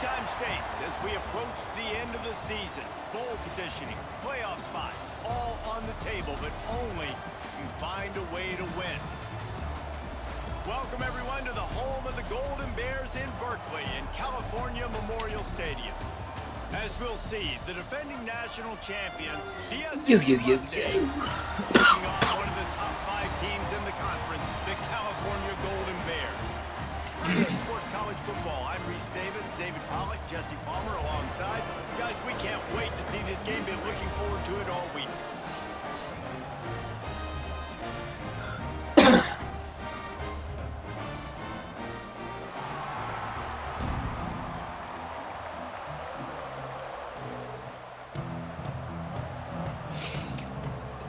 time states as we approach the end of the season. Bowl positioning, playoff spots, all on the table, but only if you find a way to win. Welcome, everyone, to the home of the Golden Bears in Berkeley in California Memorial Stadium. As we'll see, the defending national champions, the SMU Mustangs, taking on one of the top 5 teams in the conference, the California Golden Bears. For Sports College Football, I'm Reese Davis, David Pollack, Jesse Palmer alongside. Guys, we can't wait to see this game. Been looking forward to it all week.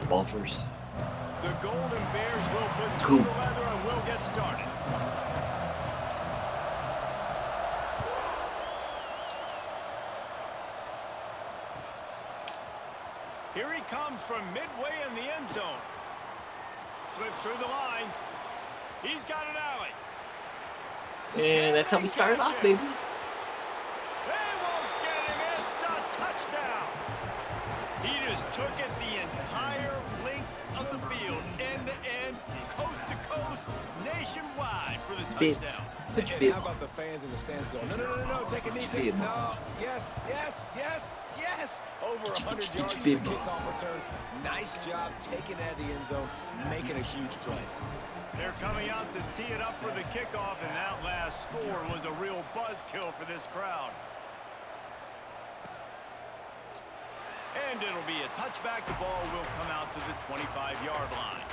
Ball first. The Golden Bears will put to the leather and we'll get started. Here he comes from midway in the end zone. Slips through the line. He's got an alley. And that's how we started off, baby. They won't get him. It's a touchdown. He just took it the entire length of the field, end to end, coast to coast, nationwide for the touchdown. And how about the fans in the stands going, no, take a knee, take it. No, yes. Over 100 yards for the kickoff return. Nice job taking it out of the end zone, making a huge play. They're coming out to tee it up for the kickoff, and that last score was a real buzzkill for this crowd. And it'll be a touchback. The ball will come out to the 25-yard line.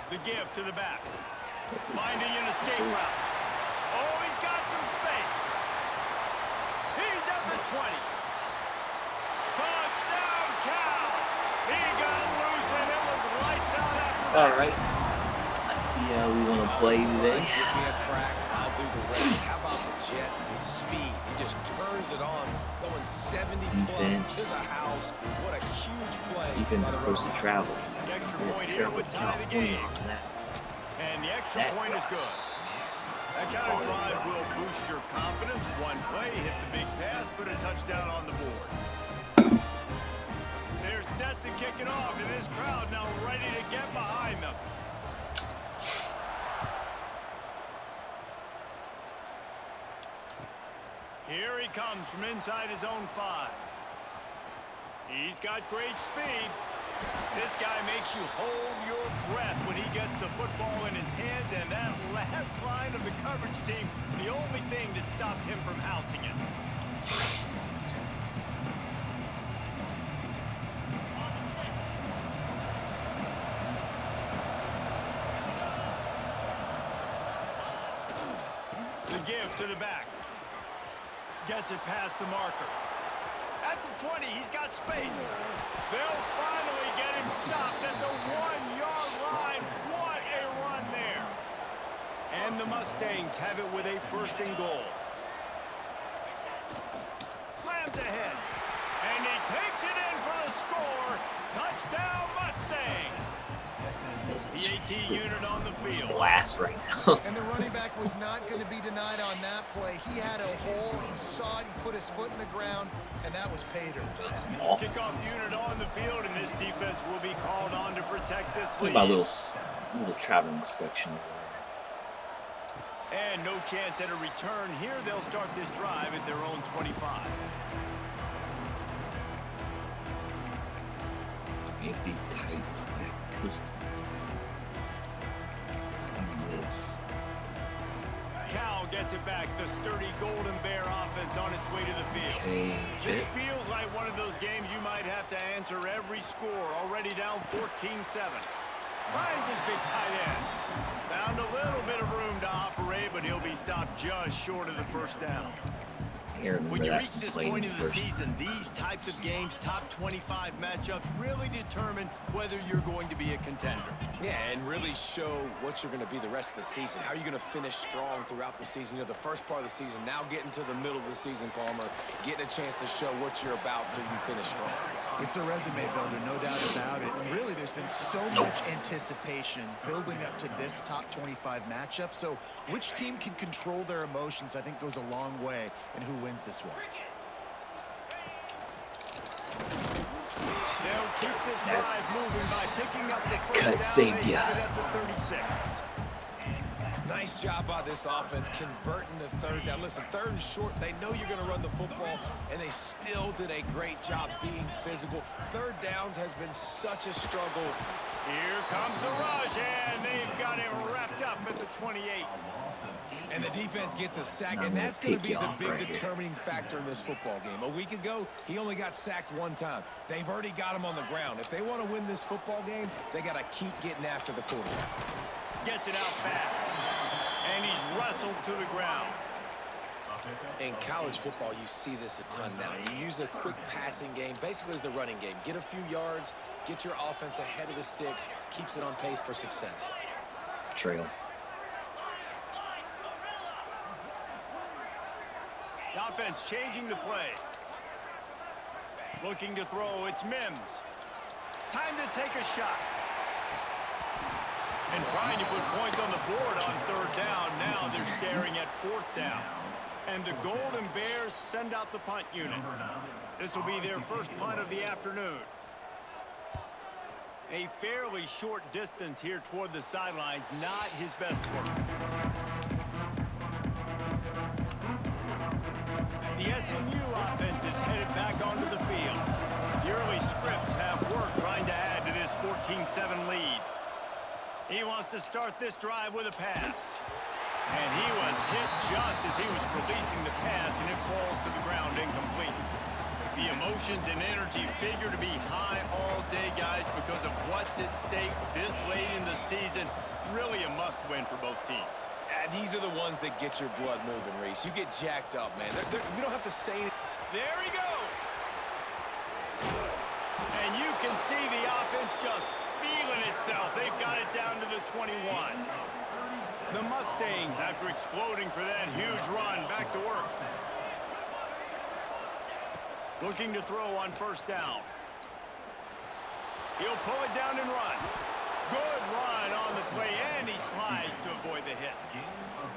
The give to the back. Finding an escape route. Oh, he's got some space. He's at the 20. Touchdown, Cal. He got loose and it was lights out after that. All right. I see how we want to play today. Give me a crack. I'll do the rest. How about the Jets? The speed. He just turns it on, going 70 plus to the house. What a huge play. Defense is supposed to travel. The extra point here would tie the game. And the extra point is good. That kind of drive will boost your confidence. One play, hit the big pass, put a touchdown on the board. They're set to kick it off, and this crowd now ready to get behind them. Here he comes from inside his own 5. He's got great speed. This guy makes you hold your breath when he gets the football in his hands, and that last line of the coverage team, the only thing that stopped him from housing it. The give to the back. Gets it past the marker. At the 20, he's got space. They'll finally get him stopped at the 1-yard line. What a run there. And the Mustangs have it with a 1st and goal. Slams ahead. And he takes it in for the score. Touchdown, Mustangs. The 18 unit on the field. Blast right now. And the running back was not going to be denied on that play. He had a hole. He saw it. He put his foot in the ground, and that was pay dirt. Kickoff unit on the field, and this defense will be called on to protect this lead. My little traveling section. And no chance at a return here. They'll start this drive at their own 25. Empty tight stack custom. This. Cal gets it back. The sturdy Golden Bear offense on its way to the field. Okay. This feels like one of those games you might have to answer every score. Already down 14-7. Finds his big tight end. Found a little bit of room to operate, but he'll be stopped just short of the 1st down. can't remember When you that reach this playing point of the first. season, these types of games, top 25 matchups, really determine whether you're going to be a contender. Yeah, and really show what you're going to be the rest of the season. How are you going to finish strong throughout the season? You know, the first part of the season, now getting to the middle of the season, Palmer, getting a chance to show what you're about so you can finish strong. It's a resume builder, no doubt about it. And really, there's been so much anticipation building up to this top 25 matchup. So which team can control their emotions, I think, goes a long way in who wins this one. They'll keep this drive moving by picking up the first cut down. saved They ya. have it at the 36. Nice job by this offense converting the third down. Listen, third and short, they know you're going to run the football, and they still did a great job being physical. Third downs has been such a struggle. Here comes the rush, and they've got him wrapped up at the 28. And the defense gets a sack, I'm and gonna that's going to pick be you the off big right here. determining factor in this football game. A week ago, he only got sacked one time. They've already got him on the ground. If they want to win this football game, they got to keep getting after the quarterback. Gets it out fast, and he's wrestled to the ground. In college football, you see this a ton now. You use a quick passing game, basically as the running game. Get a few yards, get your offense ahead of the sticks, keeps it on pace for success. Trail. The offense changing the play. Looking to throw, it's Mims. Time to take a shot. And trying to put points on the board on third down. Now they're staring at fourth down. And the Golden Bears send out the punt unit. This will be their first punt of the afternoon. A fairly short distance here toward the sidelines, not his best work. The SMU offense is headed back onto the field. The early scripts have worked trying to add to this 14-7 lead. He wants to start this drive with a pass. And he was hit just as he was releasing the pass, and it falls to the ground incomplete. The emotions and energy figure to be high all day, guys, because of what's at stake this late in the season. Really a must-win for both teams. These are the ones that get your blood moving, Reese. You get jacked up, man. You don't have to say anything. There he goes. And you can see the offense just feeling itself. They've got it down to the 21. The Mustangs, after exploding for that huge run, back to work. Looking to throw on first down. He'll pull it down and run. Good run on the play, and he slides to avoid the hit.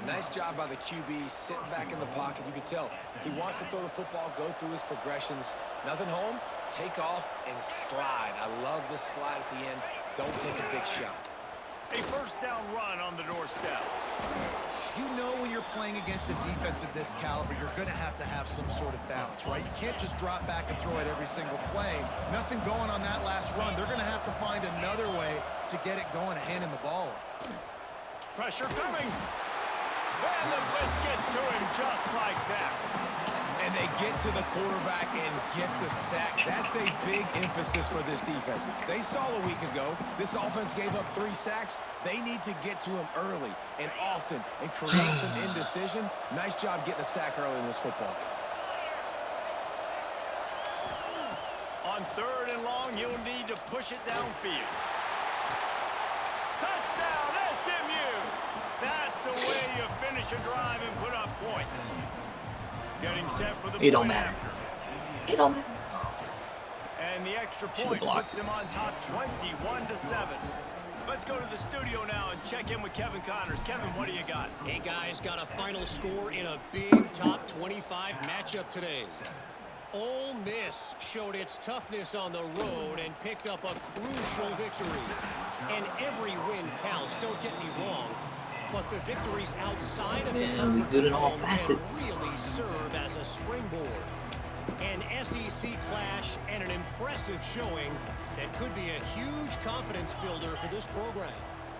Nice job by the QB, sitting back in the pocket. You can tell he wants to throw the football, go through his progressions. Nothing home, take off, and slide. I love the slide at the end. Don't take a big shot. A first down run on the doorstep. You know when you're playing against a defense of this caliber, you're going to have some sort of balance, right? You can't just drop back and throw it every single play. Nothing going on that last run. They're going to have to find another way to get it going, handing the ball off. Pressure coming. And the blitz gets to him just like that. And they get to the quarterback and get the sack. That's a big emphasis for this defense. They saw a week ago, this offense gave up 3 sacks. They need to get to him early and often and create some indecision. Nice job getting a sack early in this football game. On third and long, you'll need to push it downfield. Touchdown, SMU! That's the way you finish a drive and put up points. Getting set for the It don't point matter. after. It don't matter. And the extra Should've point blocked. puts them on top 21-7. Let's go to the studio now and check in with Kevin Connors. Kevin, what do you got? Hey guys, got a final score in a big top 25 matchup today. Ole Miss showed its toughness on the road and picked up a crucial victory. And every win counts, don't get me wrong. But the victories outside of the Man, we good in all zone facets. can really serve as a springboard. An SEC clash and an impressive showing that could be a huge confidence builder for this program.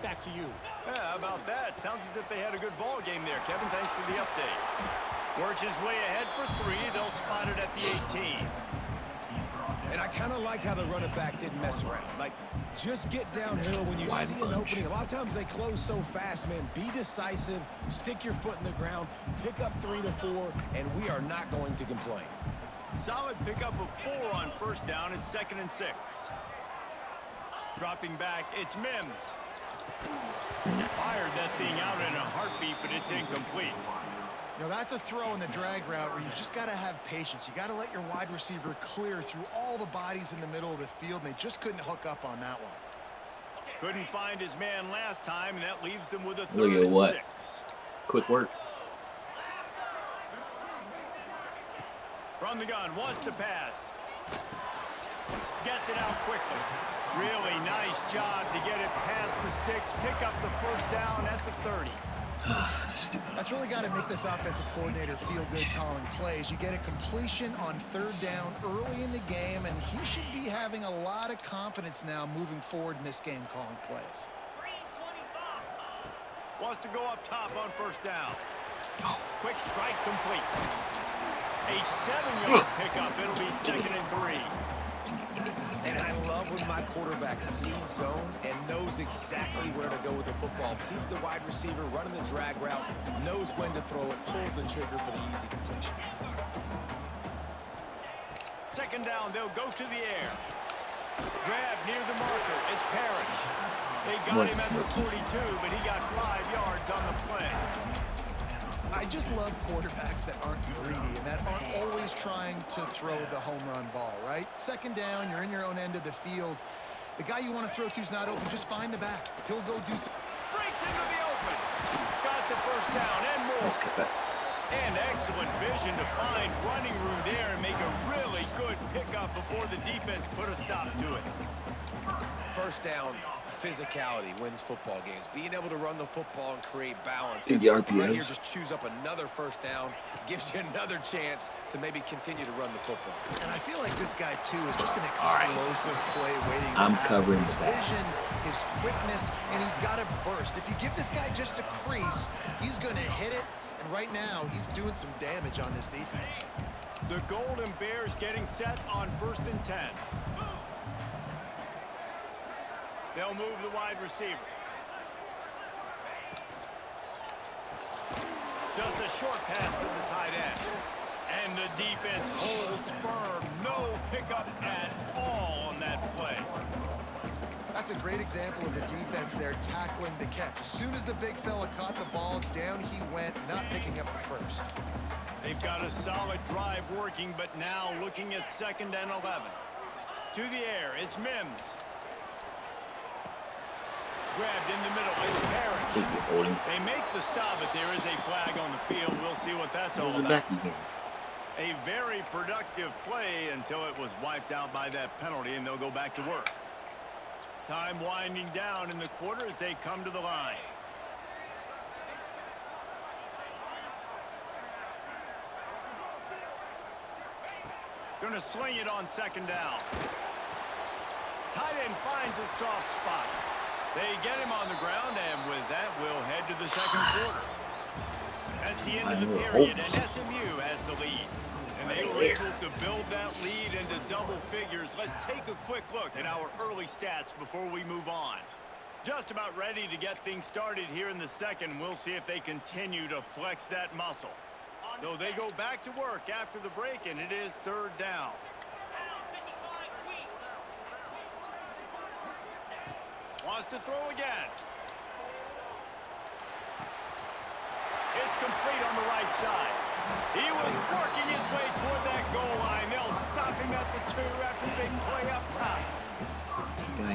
Back to you. Yeah, how about that? Sounds as if they had a good ball game there. Kevin, thanks for the update. Works his way ahead for 3. They'll spot it at the 18. And I kind of like how the running back didn't mess around. Like, just get downhill when you see an opening. A lot of times they close so fast, man. Be decisive, stick your foot in the ground, pick up 3 to 4, and we are not going to complain. Solid pickup of 4 on first down. It's 2nd and 6. Dropping back, it's Mims. Fired that thing out in a heartbeat, but it's incomplete. You know, that's a throw in the drag route where you just got to have patience. You got to let your wide receiver clear through all the bodies in the middle of the field, and they just couldn't hook up on that one. Couldn't find his man last time, and that leaves him with a 3rd Look at and what? 6. Quick work. From the gun, wants to pass. Gets it out quickly. Really nice job to get it past the sticks. Pick up the first down at the 30. That's really got to make this offensive coordinator feel good calling plays. You get a completion on 3rd down early in the game, and he should be having a lot of confidence now moving forward in this game calling plays. Wants to go up top on first down. Quick strike complete. A 7-yard pickup. It'll be 2nd and 3. And I love when my quarterback sees zone and knows exactly where to go with the football. Sees the wide receiver running the drag route, knows when to throw it, pulls the trigger for the easy completion. 2nd down, they'll go to the air. Grab near the marker. It's Parrish. They got him at the 42, but he got 5 yards on the play. I just love quarterbacks that aren't greedy and that aren't always trying to throw the home run ball, right? 2nd down, you're in your own end of the field. The guy you want to throw to is not open. Just find the back. He'll go do something. Breaks into the open. Got the first down and more. Let's get that. And excellent vision to find running room there and make a really good pickup before the defense put a stop to it. First down, physicality wins football games. Being able to run the football and create balance. Dude, the RPOs. Right here, just choose up another first down, gives you another chance to maybe continue to run the football. And I feel like this guy, too, is just an explosive play waiting to I'm happen. covering his the back. vision, his quickness, and he's got to burst. If you give this guy just a crease, he's going to hit it. And right now, he's doing some damage on this defense. The Golden Bears getting set on 1st and 10. They'll move the wide receiver. Just a short pass to the tight end. And the defense holds firm. No pickup at all on that play. That's a great example of the defense there tackling the catch. As soon as the big fella caught the ball, down he went, not picking up the first. They've got a solid drive working, but now looking at 2nd and 11. To the air, it's Mims. Grabbed in the middle, it's Parrish. They make the stop, but there is a flag on the field. We'll see what that's all about. A very productive play until it was wiped out by that penalty, and they'll go back to work. Time winding down in the quarter as they come to the line. Gonna sling it on 2nd down. Tight end finds a soft spot. They get him on the ground, and with that, we'll head to the 2nd quarter. That's the end of the period, and SMU has the lead. And they were able to build that lead into double figures. Let's take a quick look at our early stats before we move on. Just about ready to get things started here in the 2nd. We'll see if they continue to flex that muscle. So they go back to work after the break, and it is 3rd down. Wants to throw again. It's complete on the right side. He was working his way toward that goal line. They'll stop him at the 2 after the big play up top.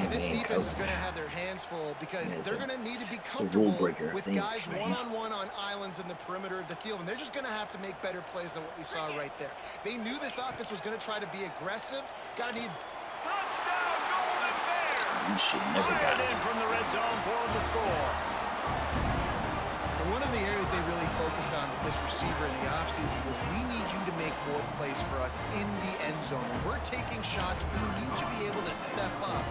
This defense is going to have their hands full because they're going to need to be comfortable with guys one-on-one on islands in the perimeter of the field, and they're just going to have to make better plays than what we saw right there. They knew this offense was going to try to be aggressive. Got to need touchdown, Golden Bears! You should never got it. In from the red zone for the score. One of the areas they really focused on with this receiver in the offseason was we need you to make more plays for us in the end zone. When we're taking shots, we need you to be able to step up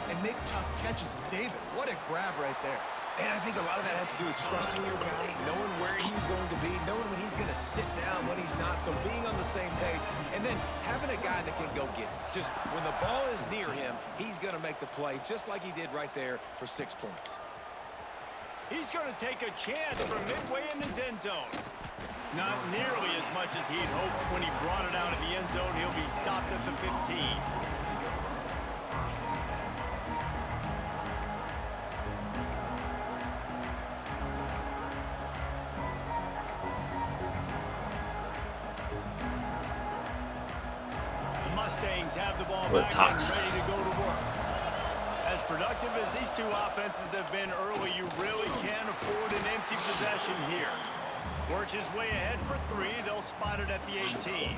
and make tough catches. And David, what a grab right there. And I think a lot of that has to do with trusting your guy, knowing where he's going to be, knowing when he's going to sit down, when he's not. So being on the same page and then having a guy that can go get it. Just when the ball is near him, he's going to make the play just like he did right there for 6 points. He's going to take a chance from midway in his end zone. Not nearly as much as he'd hoped when he brought it out of the end zone. He'll be stopped at the 15. The Mustangs have the ball back and ready to go to work. As productive as these two offenses have been early, you really can't afford an empty possession here. Works his way ahead for 3. They'll spot it at the 18.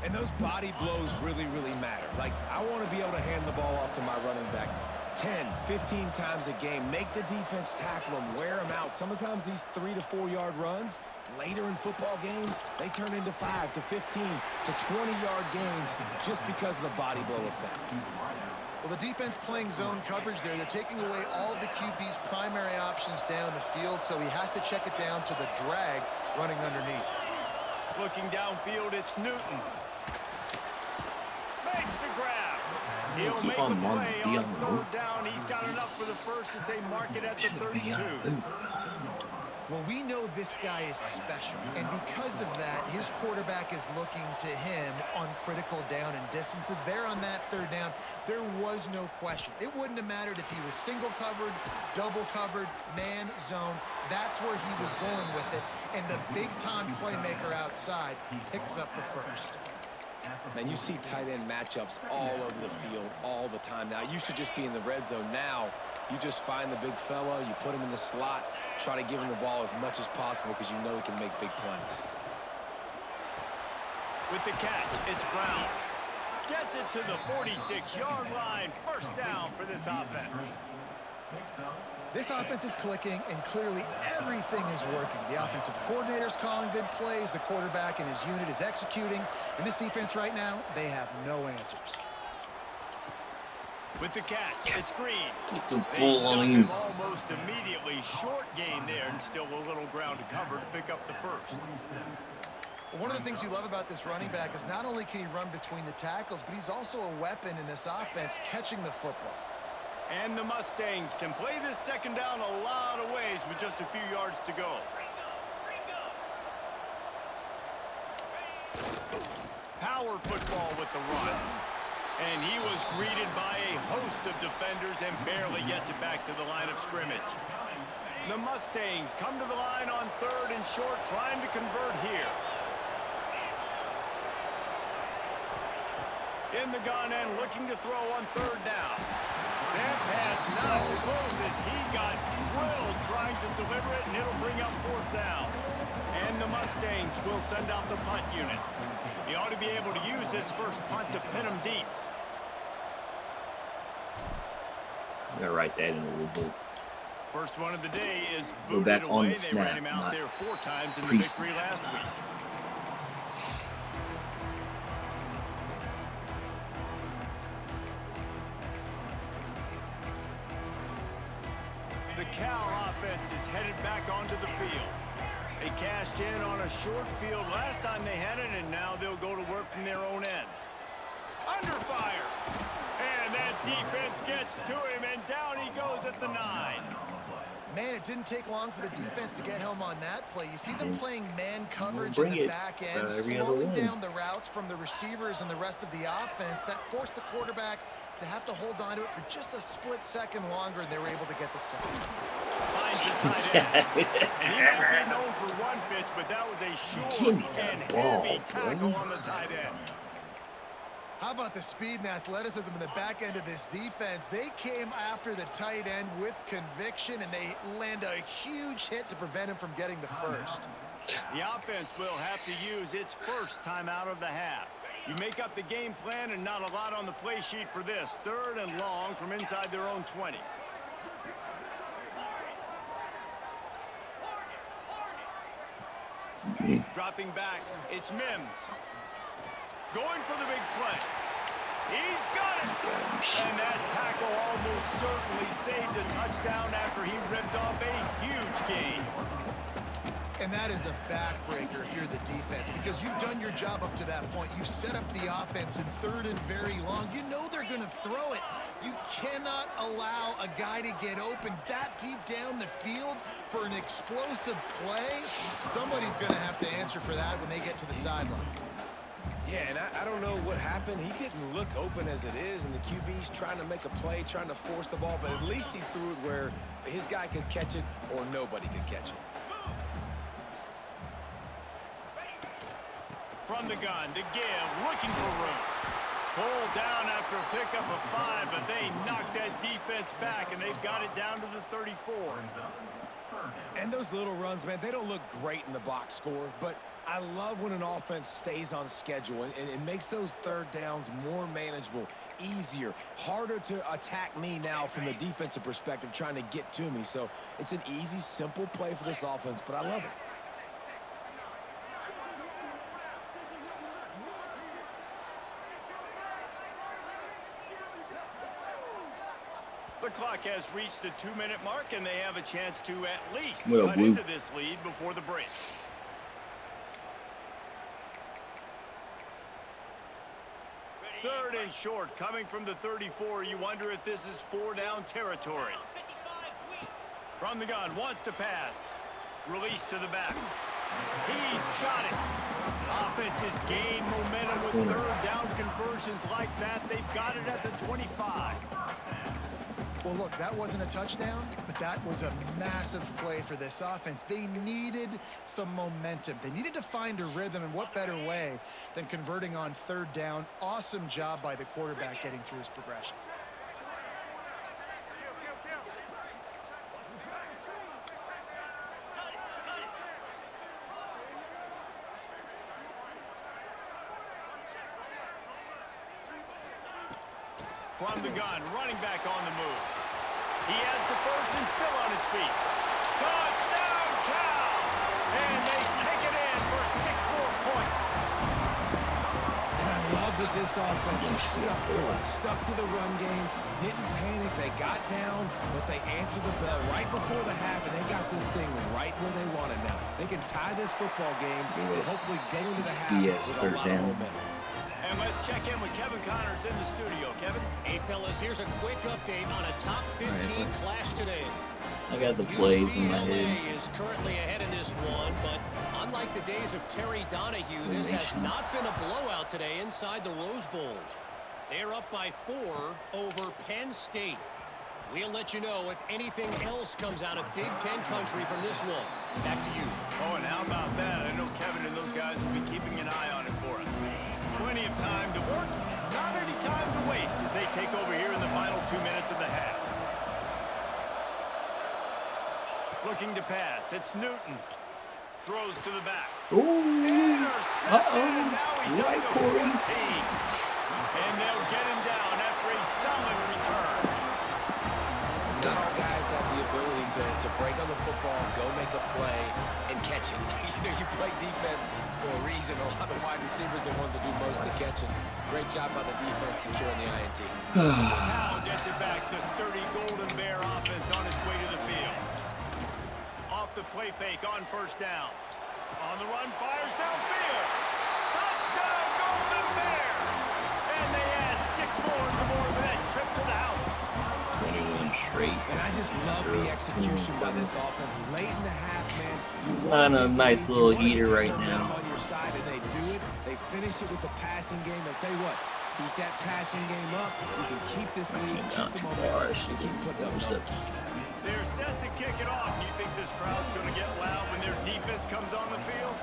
And those body blows really, really matter. Like, I want to be able to hand the ball off to my running back 10, 15 times a game. Make the defense tackle them, wear them out. Sometimes these 3 to 4 yard runs, later in football games, they turn into 5 to 15 to 20-yard gains just because of the body blow effect. Well, the defense playing zone coverage there. They're taking away all of the QB's primary options down the field, so he has to check it down to the drag running underneath. Looking downfield, it's Newton. Makes the grab. He'll make the play on 3rd down. He's got enough for the first as they mark it at the 32. Well, we know this guy is special, and because of that, his quarterback is looking to him on critical down and distances. There on that 3rd down, there was no question. It wouldn't have mattered if he was single covered, double covered, man, zone. That's where he was going with it, and the big-time playmaker outside picks up the first. Man, you see tight end matchups all over the field all the time now. It used to just be in the red zone. Now, you just find the big fella, you put him in the slot, try to give him the ball as much as possible because you know he can make big plays. With the catch, it's Brown. Gets it to the 46-yard line. 1st down for this offense. This offense is clicking, and clearly everything is working. The offensive coordinator's calling good plays. The quarterback and his unit is executing. And this defense right now, they have no answers. With the catch, it's Green. Keep the They ball stuck on him him. almost immediately. Short gain there, and still a little ground to cover to pick up the first. One of the things you love about this running back is not only can he run between the tackles, but he's also a weapon in this offense catching the football. And the Mustangs can play this 2nd down a lot of ways with just a few yards to go. Power football with the run. And he was greeted by a host of defenders and barely gets it back to the line of scrimmage. The Mustangs come to the line on 3rd and short, trying to convert here. In the gun and looking to throw on 3rd down. That pass not close as he got drilled trying to deliver it, and it'll bring up 4th down. And the Mustangs will send out the punt unit. He ought to be able to use this first punt to pin him deep. Gotta write that in a little bit. First one of the day is Go booted back on away. the They ran snap, him out not there 4 times in the pre-snap. victory last week. The Cal offense is headed back onto the field. They cashed in on a short field last time they had it, and now they'll go to work from their own end. Under fire. And that defense gets to him, and down he goes at the 9. Man, it didn't take long for the defense to get home on that play. You see them playing man coverage Bring in the it, back end, every other slowing one. down the routes from the receivers and the rest of the offense. That forced the quarterback to have to hold on to it for just a split second longer, and they were able to get the sack. Finds the tight end. And he might be known for run fits, but that was a Give short me that and ball, heavy tackle bro. on the tight end. How about the speed and athleticism in the back end of this defense? They came after the tight end with conviction, and they land a huge hit to prevent him from getting the first. The offense will have to use its first time out of the half. You make up the game plan and not a lot on the play sheet for this. 3rd and long from inside their own 20. Dropping back, it's Mims. Going for the big play. He's got it! And that tackle almost certainly saved a touchdown after he ripped off a huge gain. And that is a backbreaker if you're the defense, because you've done your job up to that point. You've set up the offense in 3rd and very long. You know they're going to throw it. You cannot allow a guy to get open that deep down the field for an explosive play. Somebody's going to have to answer for that when they get to the sideline. Yeah, and I don't know what happened. He didn't look open as it is, and the QB's trying to make a play, trying to force the ball, but at least he threw it where his guy could catch it or nobody could catch it. From the gun to give, looking for room. Pulled down after a pickup of 5, but they knocked that defense back, and they've got it down to the 34. And those little runs, man, they don't look great in the box score, but I love when an offense stays on schedule, and it makes those 3rd downs more manageable, easier, harder to attack me now from the defensive perspective trying to get to me. So it's an easy, simple play for this offense, but I love it. The clock has reached the 2-minute mark, and they have a chance to at least Well, cut blue. into this lead before the break. Third and short, coming from the 34. You wonder if this is 4-down territory. From the gun, wants to pass. Release to the back. He's got it. Offense has gained momentum with 3rd down conversions like that. They've got it at the 25. Well, look, that wasn't a touchdown, but that was a massive play for this offense. They needed some momentum. They needed to find a rhythm, and what better way than converting on 3rd down. Awesome job by the quarterback getting through his progression. From the gun, running back on the move. He has the first and still on his feet. Touchdown, Cal! And they take it in for 6 more points. And I love that this offense stuck to the run game, didn't panic. They got down, but they answered the bell right before the half, and they got this thing right where they want it now. They can tie this football game and hopefully go into the half with a lot of momentum. And let's check in with Kevin Connors in the studio. Kevin? Hey, fellas, here's a quick update on a top 15 flash today. I got the plays in my head. UCLA is currently ahead in this one, but unlike the days of Terry Donahue, this has not been a blowout today inside the Rose Bowl. They're up by 4 over Penn State. We'll let you know if anything else comes out of Big Ten country from this one. Back to you. Oh, and how about that? I know Kevin and those guys will be keeping an eye on it for us. Plenty of time to work, not any time to waste as they take over here in the final 2 minutes of the half. Looking to pass, it's Newton. Throws to the back. Ooh. Intercepted. Now he's up to 14. Corey. And they'll get him down after a solid return. Not all guys have the ability to break on the football, go make a play, and catch it. You play defense for a reason. A lot of the wide receivers are the ones that do most of the catching. Great job by the defense securing the INT. Cal gets it back. The sturdy Golden Bear offense on its way to the field. Off the play fake on 1st down. On the run, fires downfield. Touchdown, Golden Bear! And they add 6 more to that trip to the house. 21 straight. And I just love the execution by this offense. Late in the half, man. It's not a nice little heater right now. On your side, and they do it. They finish it with the passing game. I'll tell you what, keep that passing game up. You can keep this lead, keep the momentum, and keep putting up numbers. They're set to kick it off. Do you think this crowd's going to get loud when their defense comes on the field?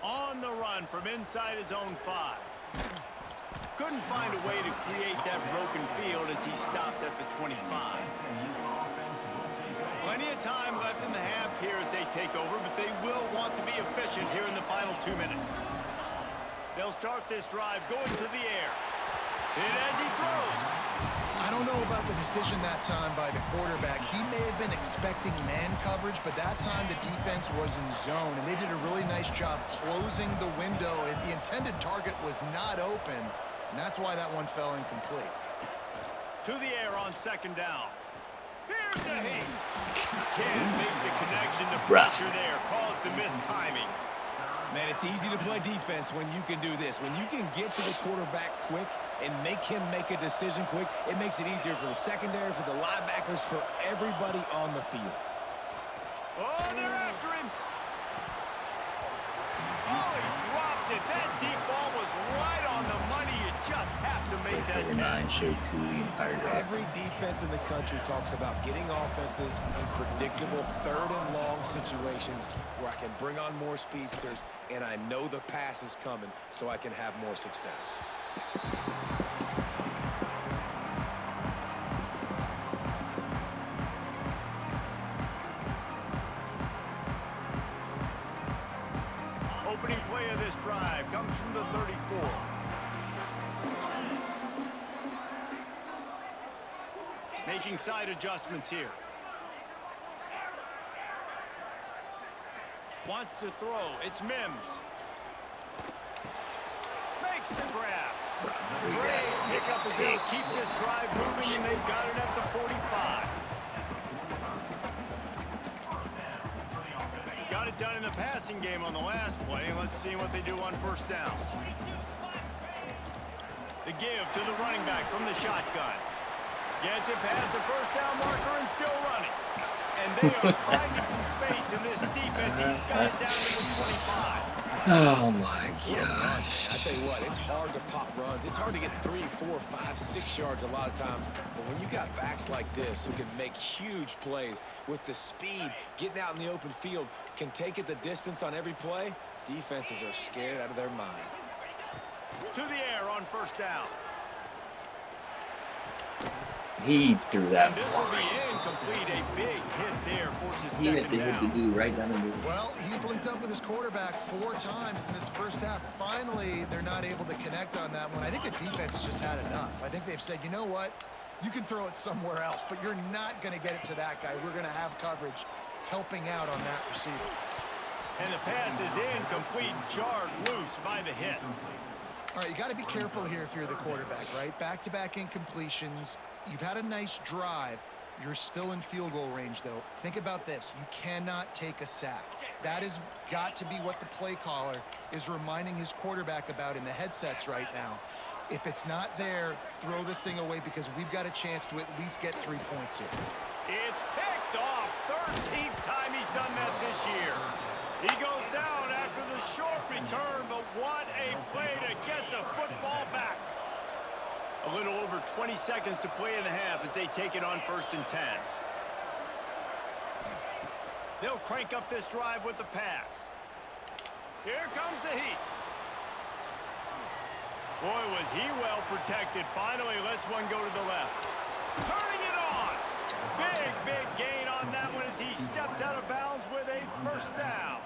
On the run from inside his own 5. Couldn't find a way to create that broken field as he stopped at the 25. Plenty of time left in the half here as they take over, but they will want to be efficient here in the final 2 minutes. They'll start this drive going to the air. And as he throws. I don't know about the decision that time by the quarterback. He may have been expecting man coverage, but that time the defense was in zone, and they did a really nice job closing the window. The intended target was not open, and that's why that one fell incomplete. To the air on 2nd down. Can't make the connection to Bruh. pressure there. Calls the missed timing. Man, it's easy to play defense when you can do this. When you can get to the quarterback quick and make him make a decision quick, it makes it easier for the secondary, for the linebackers, for everybody on the field. Oh, they're after him. Oh, he dropped it. That deep ball was right on the money. You just have to make that Number 9 catch. showed 2 the entire drive. Every defense in the country talks about getting offenses in predictable third and long situations where I can bring on more speedsters and I know the pass is coming so I can have more success. Opening play of this drive comes from the 34. Making side adjustments here. Wants to throw. It's Mims. Makes the grab. Great pickup as they'll keep this drive moving, and they've got it at the 45. Got it done in the passing game on the last play. Let's see what they do on first down. The give to the running back from the shotgun. Gets it past the first down marker and still running. And they are finding some space in this defense. He's got it down to the 25. Oh my gosh. I tell you what, it's hard to pop runs. It's hard to get 3, 4, 5, 6 yards a lot of times. But when you got backs like this who can make huge plays with the speed, getting out in the open field, can take it the distance on every play, defenses are scared out of their mind. To the air on first down. He threw that And this will be line. incomplete. A big hit there forces He hit second the down. dude right down the middle. Well, he's linked up with his quarterback 4 times in this first half. Finally, they're not able to connect on that one. I think the defense has just had enough. I think they've said, you know what? You can throw it somewhere else, but you're not going to get it to that guy. We're going to have coverage helping out on that receiver. And the pass is incomplete, jarred loose by the hit. All right, you got to be careful here if you're the quarterback, right? Back-to-back incompletions. You've had a nice drive. You're still in field goal range, though. Think about this. You cannot take a sack. That has got to be what the play caller is reminding his quarterback about in the headsets right now. If it's not there, throw this thing away because we've got a chance to at least get 3 points here. It's picked off. 13th time he's done that this year. He goes down after the short return, but what a play to get the football back. A little over 20 seconds to play in the half as they take it on 1st and 10. They'll crank up this drive with the pass. Here comes the heat. Boy, was he well protected. Finally lets one go to the left. Turning it on. Big gain on that one as he steps out of bounds with a first down.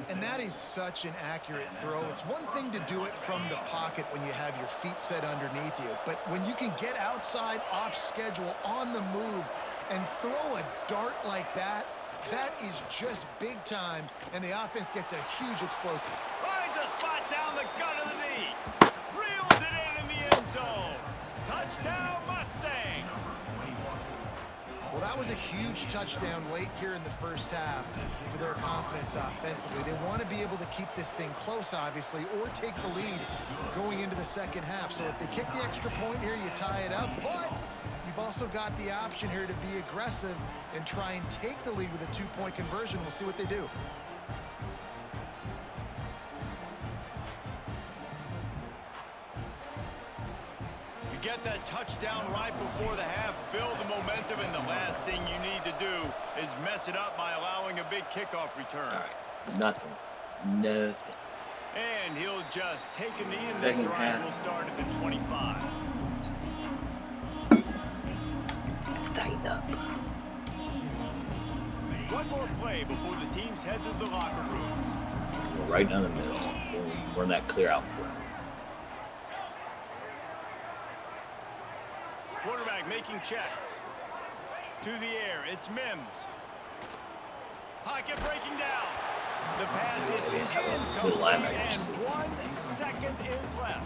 And that is such an accurate throw. It's one thing to do it from the pocket when you have your feet set underneath you, but when you can get outside, off schedule, on the move, and throw a dart like that, that is just big time, and the offense gets a huge explosion. Finds a spot down the gut of the knee. Reels it in the end zone. Touchdown, Mustangs. Well, that was a huge touchdown late here in the first half for their confidence offensively. They want to be able to keep this thing close, obviously, or take the lead going into the second half. So if they kick the extra point here, you tie it up. But you've also got the option here to be aggressive and try and take the lead with a 2-point conversion. We'll see what they do. Get that touchdown right before the half, build the momentum, and the last thing you need to do is mess it up by allowing a big kickoff return. All right, nothing. And he'll just take a knee, and this Second drive half. will start at the 25. Tighten up. One more play before the teams head to the locker rooms. Go right down the middle. We're in that clear out point. Quarterback making checks. To the air, it's Mims. Pocket breaking down. The pass is incomplete, and 1 second is left.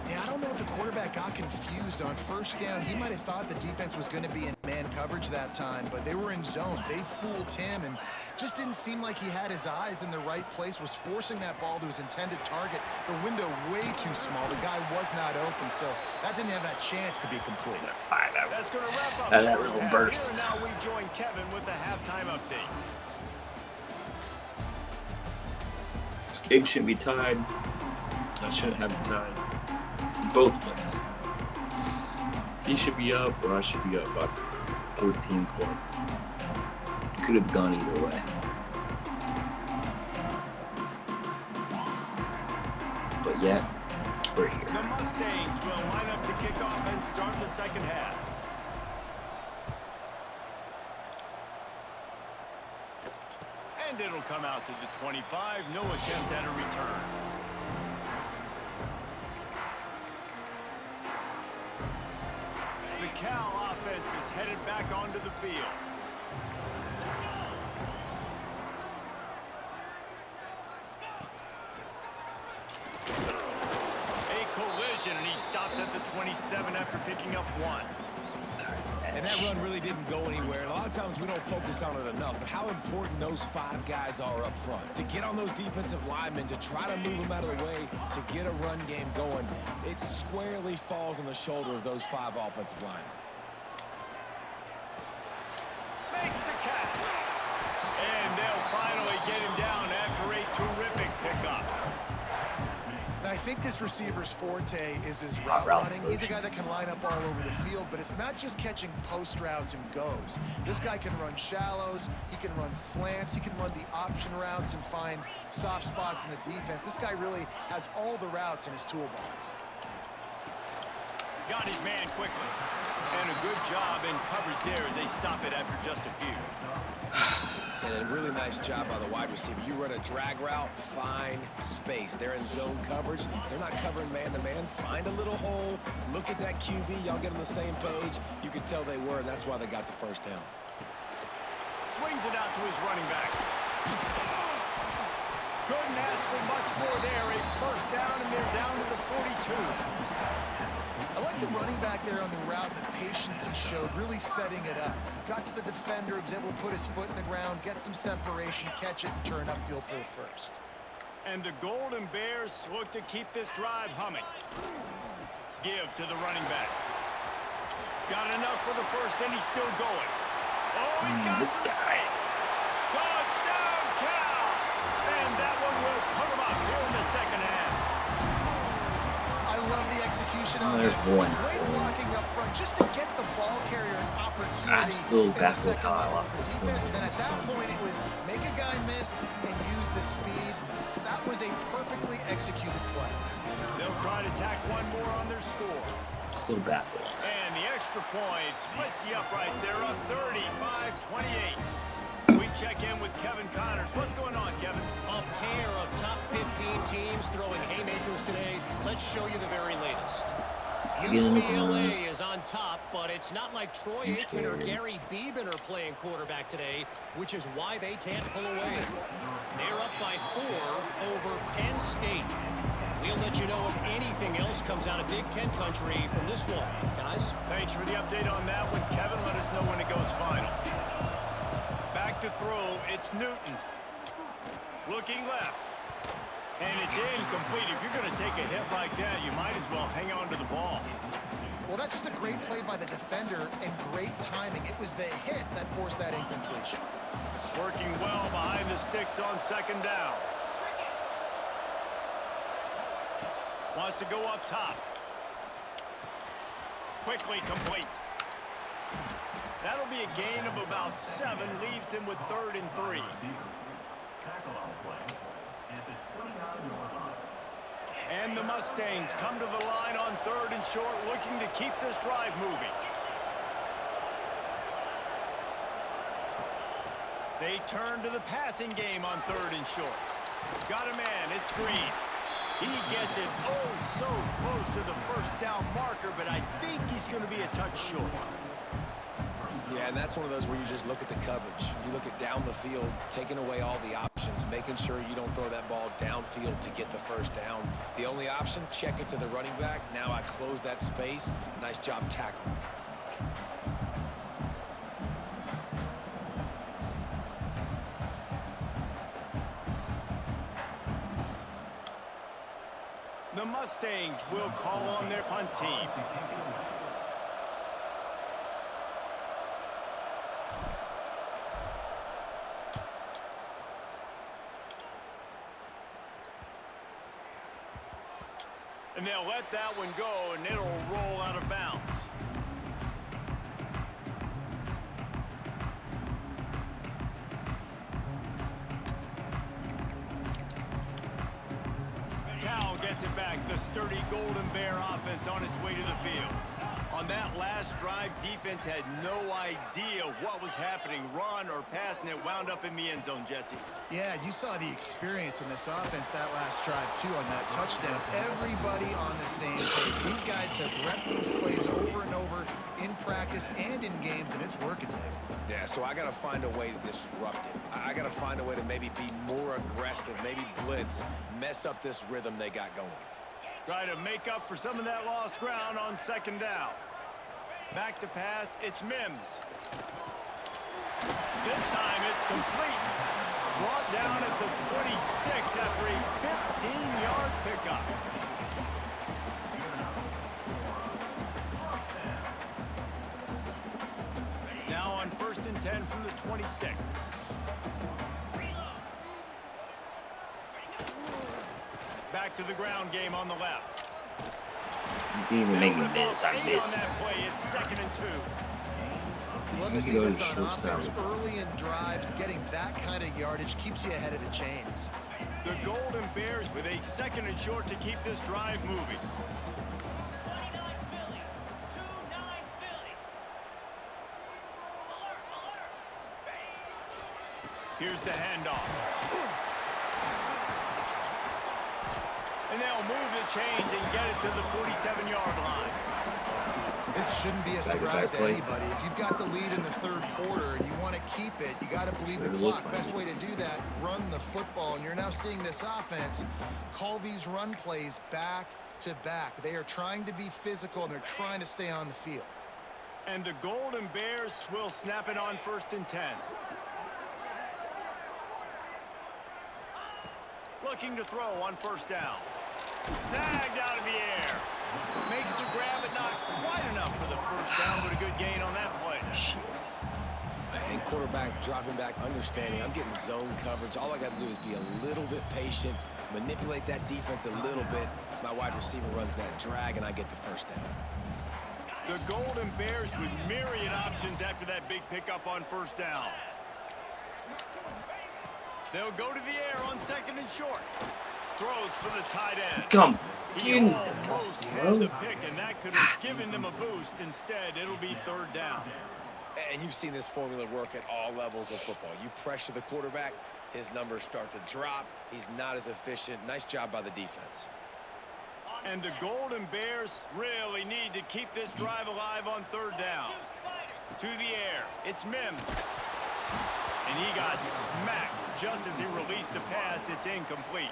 Yeah, I don't know if the quarterback got confused on first down. He might have thought the defense was going to be in man coverage that time, but they were in zone. They fooled him and just didn't seem like he had his eyes in the right place, was forcing that ball to his intended target. The window way too small. The guy was not open, so that didn't have that chance to be complete. That's going to wrap up that the little first half. burst. Here now we join Kevin with the halftime update. This game shouldn't be tied. I shouldn't have it tied. Both ways. He should be up, or I should be up by 14 points. Could have gone either way. But yet, we're here. The Mustangs will line up to kick off and start the second half. And it'll come out to the 25. No attempt at a return. The Cal offense is headed back onto the field. A collision, and he stopped at the 27 after picking up 1. And that run really didn't go anywhere. And a lot of times we don't focus on it enough, but how important those 5 guys are up front. To get on those defensive linemen, to try to move them out of the way, to get a run game going, it squarely falls on the shoulder of those 5 offensive linemen. Makes the catch. And they'll finally get him down after a terrific pickup. And I think this receiver's forte is his route running. He's a guy that can line up all over the field, but it's not just catching post routes and goes. This guy can run shallows, he can run slants, he can run the option routes and find soft spots in the defense. This guy really has all the routes in his toolbox. Got his man quickly. And a good job in coverage there as they stop it after just a few. And a really nice job by the wide receiver. You run a drag route, find space. They're in zone coverage. They're not covering man-to-man. Find a little hole. Look at that QB. Y'all get on the same page. You can tell they were, and that's why they got the first down. Swings it out to his running back. Couldn't ask for much more there. A first down, and they're down to the 42. I like the running back there on the route, the patience he showed, really setting it up. Got to the defender, was able to put his foot in the ground, get some separation, catch it, and turn upfield for the first. And the Golden Bears look to keep this drive humming. Give to the running back. Got enough for the first, and he's still going. Oh, he's got some space. Touchdown, Cal! And that one will put him up here in the second half. I love the execution on There's that. one. Great blocking up front just to get the ball carrier an opportunity. I'm still in the baffled second how I level lost of the defense. And then at 20. that point, it was make a guy miss and use the speed. That was a perfectly executed play. They'll try to tack one more on their score. Still baffled. And the extra point splits the uprights. They're up 35-28. We check in with Kevin Connors. What's going on, Kevin? A pair of top 15 teams throwing haymakers today. Let's show you the very latest. UCLA is on top, but it's not like Troy Aikman or Gary Beeben are playing quarterback today, which is why they can't pull away. They're up by 4 over Penn State. We'll let you know if anything else comes out of Big Ten country from this one, guys. Thanks for the update on that one, Kevin. Let us know when it goes final. Back to throw, it's Newton. Looking left. And it's incomplete. If you're going to take a hit like that, you might as well hang on to the ball. Well, that's just a great play by the defender and great timing. It was the hit that forced that incompletion. Working well behind the sticks on second down. Wants to go up top. Quickly complete. That'll be a gain of about 7. Leaves him with 3rd and 3. And the Mustangs come to the line on 3rd and short, looking to keep this drive moving. They turn to the passing game on 3rd and short. Got a man, it's Green. He gets it oh so close to the first down marker, but I think he's going to be a touch short. Yeah, and that's one of those where you just look at the coverage. You look at down the field, taking away all the options, making sure you don't throw that ball downfield to get the first down. The only option, check it to the running back. Now I close that space. Nice job tackling. the Mustangs will call on their punt team. And they'll let that one go, and it'll roll out of bounds. Cal gets it back. The sturdy Golden Bear offense on its way to the field. On that last drive, defense had no idea what was happening, run or pass, and it wound up in the end zone, Jesse. Yeah, you saw the experience in this offense that last drive, too, on that touchdown. Everybody on the same page. These guys have repped these plays over and over in practice and in games, and it's working, Dave. Yeah, so I got to find a way to disrupt it. I got to find a way to maybe be more aggressive, maybe blitz, mess up this rhythm they got going. Try to make up for some of that lost ground on second down. Back to pass, it's Mims. This time it's complete. Brought down at the 26 after a 15-yard pickup. Now on 1st and 10 from the 26. Back to the ground game on the left. You didn't even make me miss. I missed. On that play, it's 2nd and 2. You love to see this on offense early in drives. Getting that kind of yardage keeps you ahead of the chains. The Golden Bears with a 2nd and short to keep this drive moving. Here's the handoff. And they'll move the chains and get it to the 47-yard line. This shouldn't be a surprise to anybody. If you've got the lead in the 3rd quarter and you want to keep it, you got to bleed the clock. Best way to do that, run the football. And you're now seeing this offense call these run plays back to back. They are trying to be physical, and they're trying to stay on the field. And the Golden Bears will snap it on 1st and 10. Looking to throw on 1st down. Snagged out of the air. Makes the grab, but not quite enough for the 1st down, but a good gain on that play. And quarterback dropping back, understanding I'm getting zone coverage. All I got to do is be a little bit patient, manipulate that defense a little bit. My wide receiver runs that drag, and I get the 1st down. The Golden Bears with myriad options after that big pickup on 1st down. They'll go to the air on 2nd and short. Throws for the tight end. Come. He almost had the pick, and that could have given them a boost. Instead, it'll be 3rd down. And you've seen this formula work at all levels of football. You pressure the quarterback, his numbers start to drop. He's not as efficient. Nice job by the defense. And the Golden Bears really need to keep this drive alive on 3rd down. To the air, it's Mims. And he got smacked just as he released the pass. It's incomplete.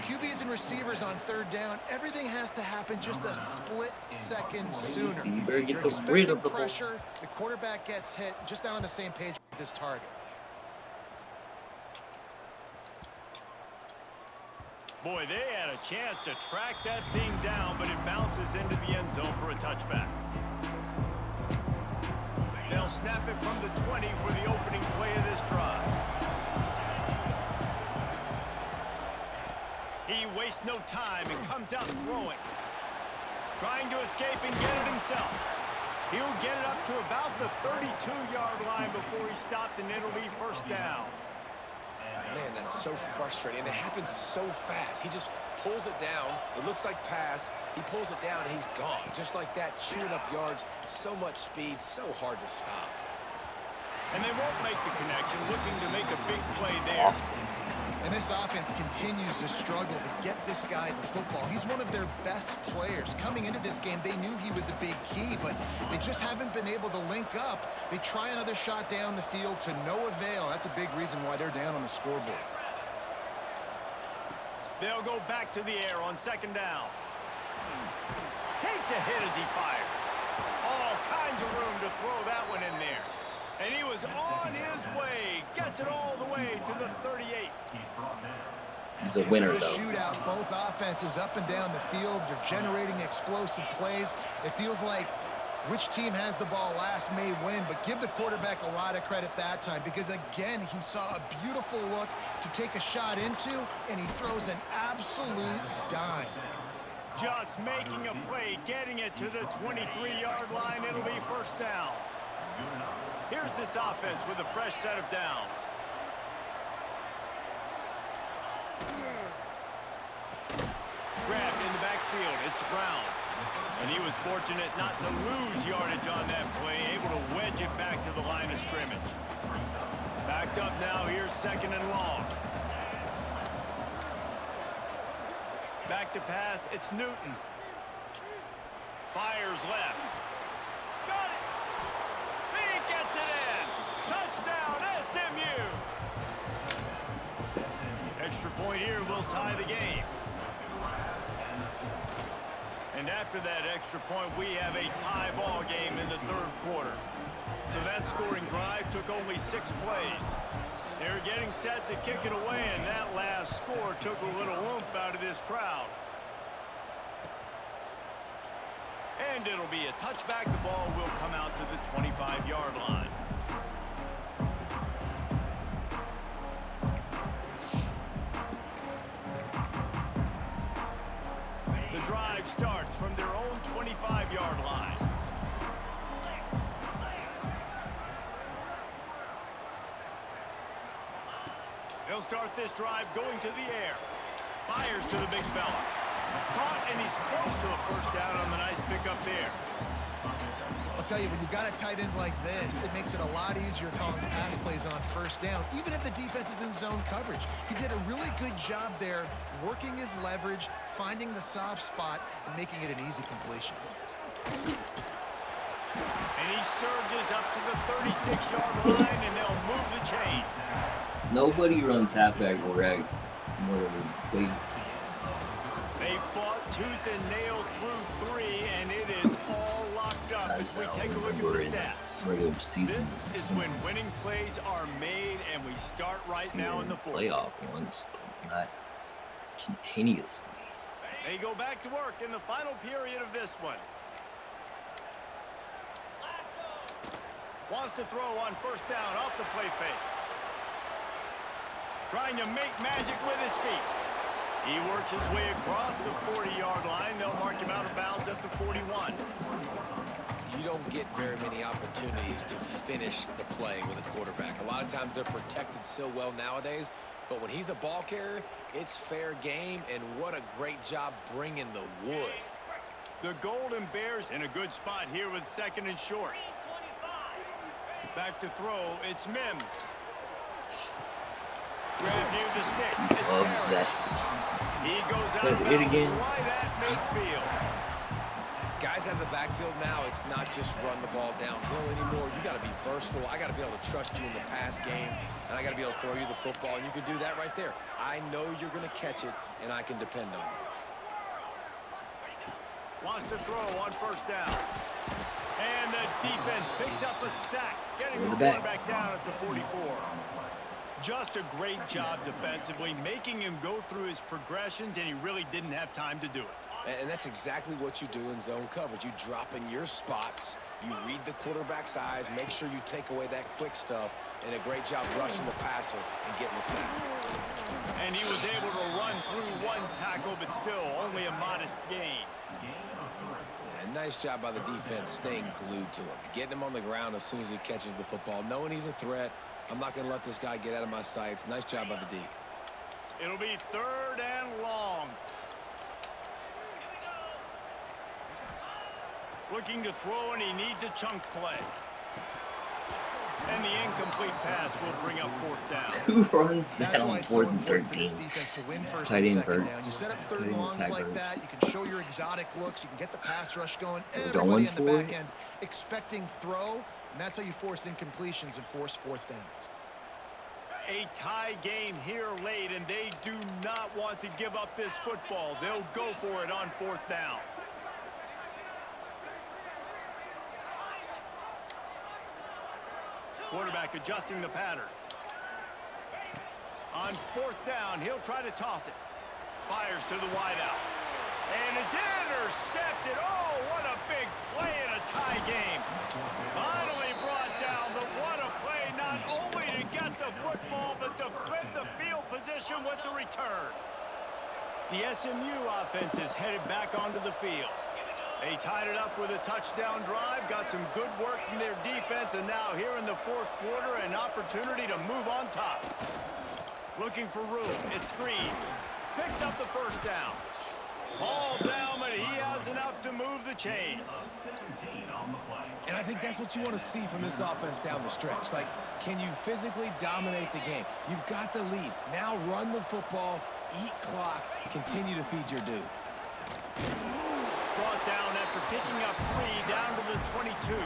QBs and receivers on 3rd down, everything has to happen just a split second sooner. You better get You're rid of the pressure. The quarterback gets hit, just not on the same page with this target. Boy, they had a chance to track that thing down, but it bounces into the end zone for a touchback. They'll snap it from the 20 for the opening play of this drive. He wastes no time and comes out throwing. Trying to escape and get it himself. He'll get it up to about the 32-yard line before he stopped, and it'll be 1st down. Man, that's so frustrating. And it happens so fast. He just pulls it down. It looks like pass. He pulls it down, and he's gone. Just like that, chewing up yards. So much speed, so hard to stop. And they won't make the connection, looking to make a big play there. And this offense continues to struggle to get this guy the football. He's one of their best players. Coming into this game, they knew he was a big key, but they just haven't been able to link up. They try another shot down the field to no avail. That's a big reason why they're down on the scoreboard. They'll go back to the air on 2nd down. Takes a hit as he fires. All kinds of room to throw that one in there. And he was on his way. Gets it all the way to the 38. He's a winner, This is a though. shootout. Both offenses up and down the field. They're generating explosive plays. It feels like which team has the ball last may win, but give the quarterback a lot of credit that time because, again, he saw a beautiful look to take a shot into, and he throws an absolute dime. Just making a play, getting it to the 23-yard line. It'll be first down. Here's this offense with a fresh set of downs. Grabbed in the backfield. It's Brown. And he was fortunate not to lose yardage on that play, able to wedge it back to the line of scrimmage. Backed up now, here's second and long. Back to pass, it's Newton. Fires left. Got it! He gets it in! Touchdown, SMU! Extra point here will tie the game. And after that extra point, we have a tie ball game in the third quarter. So that scoring drive took only 6 plays. They're getting set to kick it away, and that last score took a little oomph out of this crowd. And it'll be a touchback. The ball will come out to the 25-yard line. The drive starts from their own 25-yard line. They'll start this drive going to the air. Fires to the big fella. Caught, and he's close to a first down on the nice pickup there. I'll tell you, when you've got a tight end like this, it makes it a lot easier calling pass plays on first down, even if the defense is in zone coverage. He did a really good job there, working his leverage, finding the soft spot, and making it an easy completion. And he surges up to the 36-yard line, and they'll move the chain. Nobody runs halfback regs more than they. They fought tooth and nail through 3, and it is all locked up as we take a look at the stats. Regular season. This is when winning plays are made, and we start right now in the fourth. Playoff ones, but not continuously. They go back to work in the final period of this one. Wants to throw on first down off the play fake. Trying to make magic with his feet. He works his way across the 40-yard line. They'll mark him out of bounds at the 41. You don't get very many opportunities to finish the play with a quarterback. A lot of times they're protected so well nowadays, but when he's a ball carrier, it's fair game, and what a great job bringing the wood. The Golden Bears in a good spot here with second and short. Back to throw, it's Mims. Grab near the sticks. It's Loves Harris. that. He goes out It of bounds again. right at midfield. Guys out of the backfield now, it's not just run the ball downhill anymore. You got to be versatile. I got to be able to trust you in the pass game, and I got to be able to throw you the football, and you can do that right there. I know you're going to catch it, and I can depend on you. Wants to throw on first down. And the defense picks up a sack, getting the quarterback down at the 44. Just a great job defensively, making him go through his progressions, and he really didn't have time to do it. And that's exactly what you do in zone coverage. You drop in your spots, you read the quarterback's eyes, make sure you take away that quick stuff, and a great job rushing the passer and getting the sack. And he was able to run through one tackle, but still only a modest gain. And nice job by the defense staying glued to him, getting him on the ground as soon as he catches the football, knowing he's a threat. I'm not going to let this guy get out of my sights. Nice job by the D. It'll be third and long. Looking to throw, and he needs a chunk play. And the incomplete pass will bring up fourth down. Who runs that That's on why it's so 4th and important for 13? this defense to win first Tight and end second down. verts. You set up third Tight and end longs tag like verts. that. You can show your exotic looks. You can get the pass rush going. Going Everybody in the for back it. end expecting throw, and that's how you force incompletions and force fourth downs. A tie game here late, and they do not want to give up this football. They'll go for it on fourth down. Quarterback adjusting the pattern. On 4th down, he'll try to toss it. Fires to the wideout. And it's intercepted. Oh, what a big play in a tie game. Finally brought down, but what a play, not only to get the football, but to flip the field position with the return. The SMU offense is headed back onto the field. They tied it up with a touchdown drive, got some good work from their defense, and now here in the 4th quarter, an opportunity to move on top. Looking for room. It's Green. Picks up the 1st down. Ball down, but he has enough to move the chains. And I think that's what you want to see from this offense down the stretch. Like, can you physically dominate the game? You've got the lead. Now run the football, eat clock, continue to feed your dude. Brought down after picking up 3 down to the 22.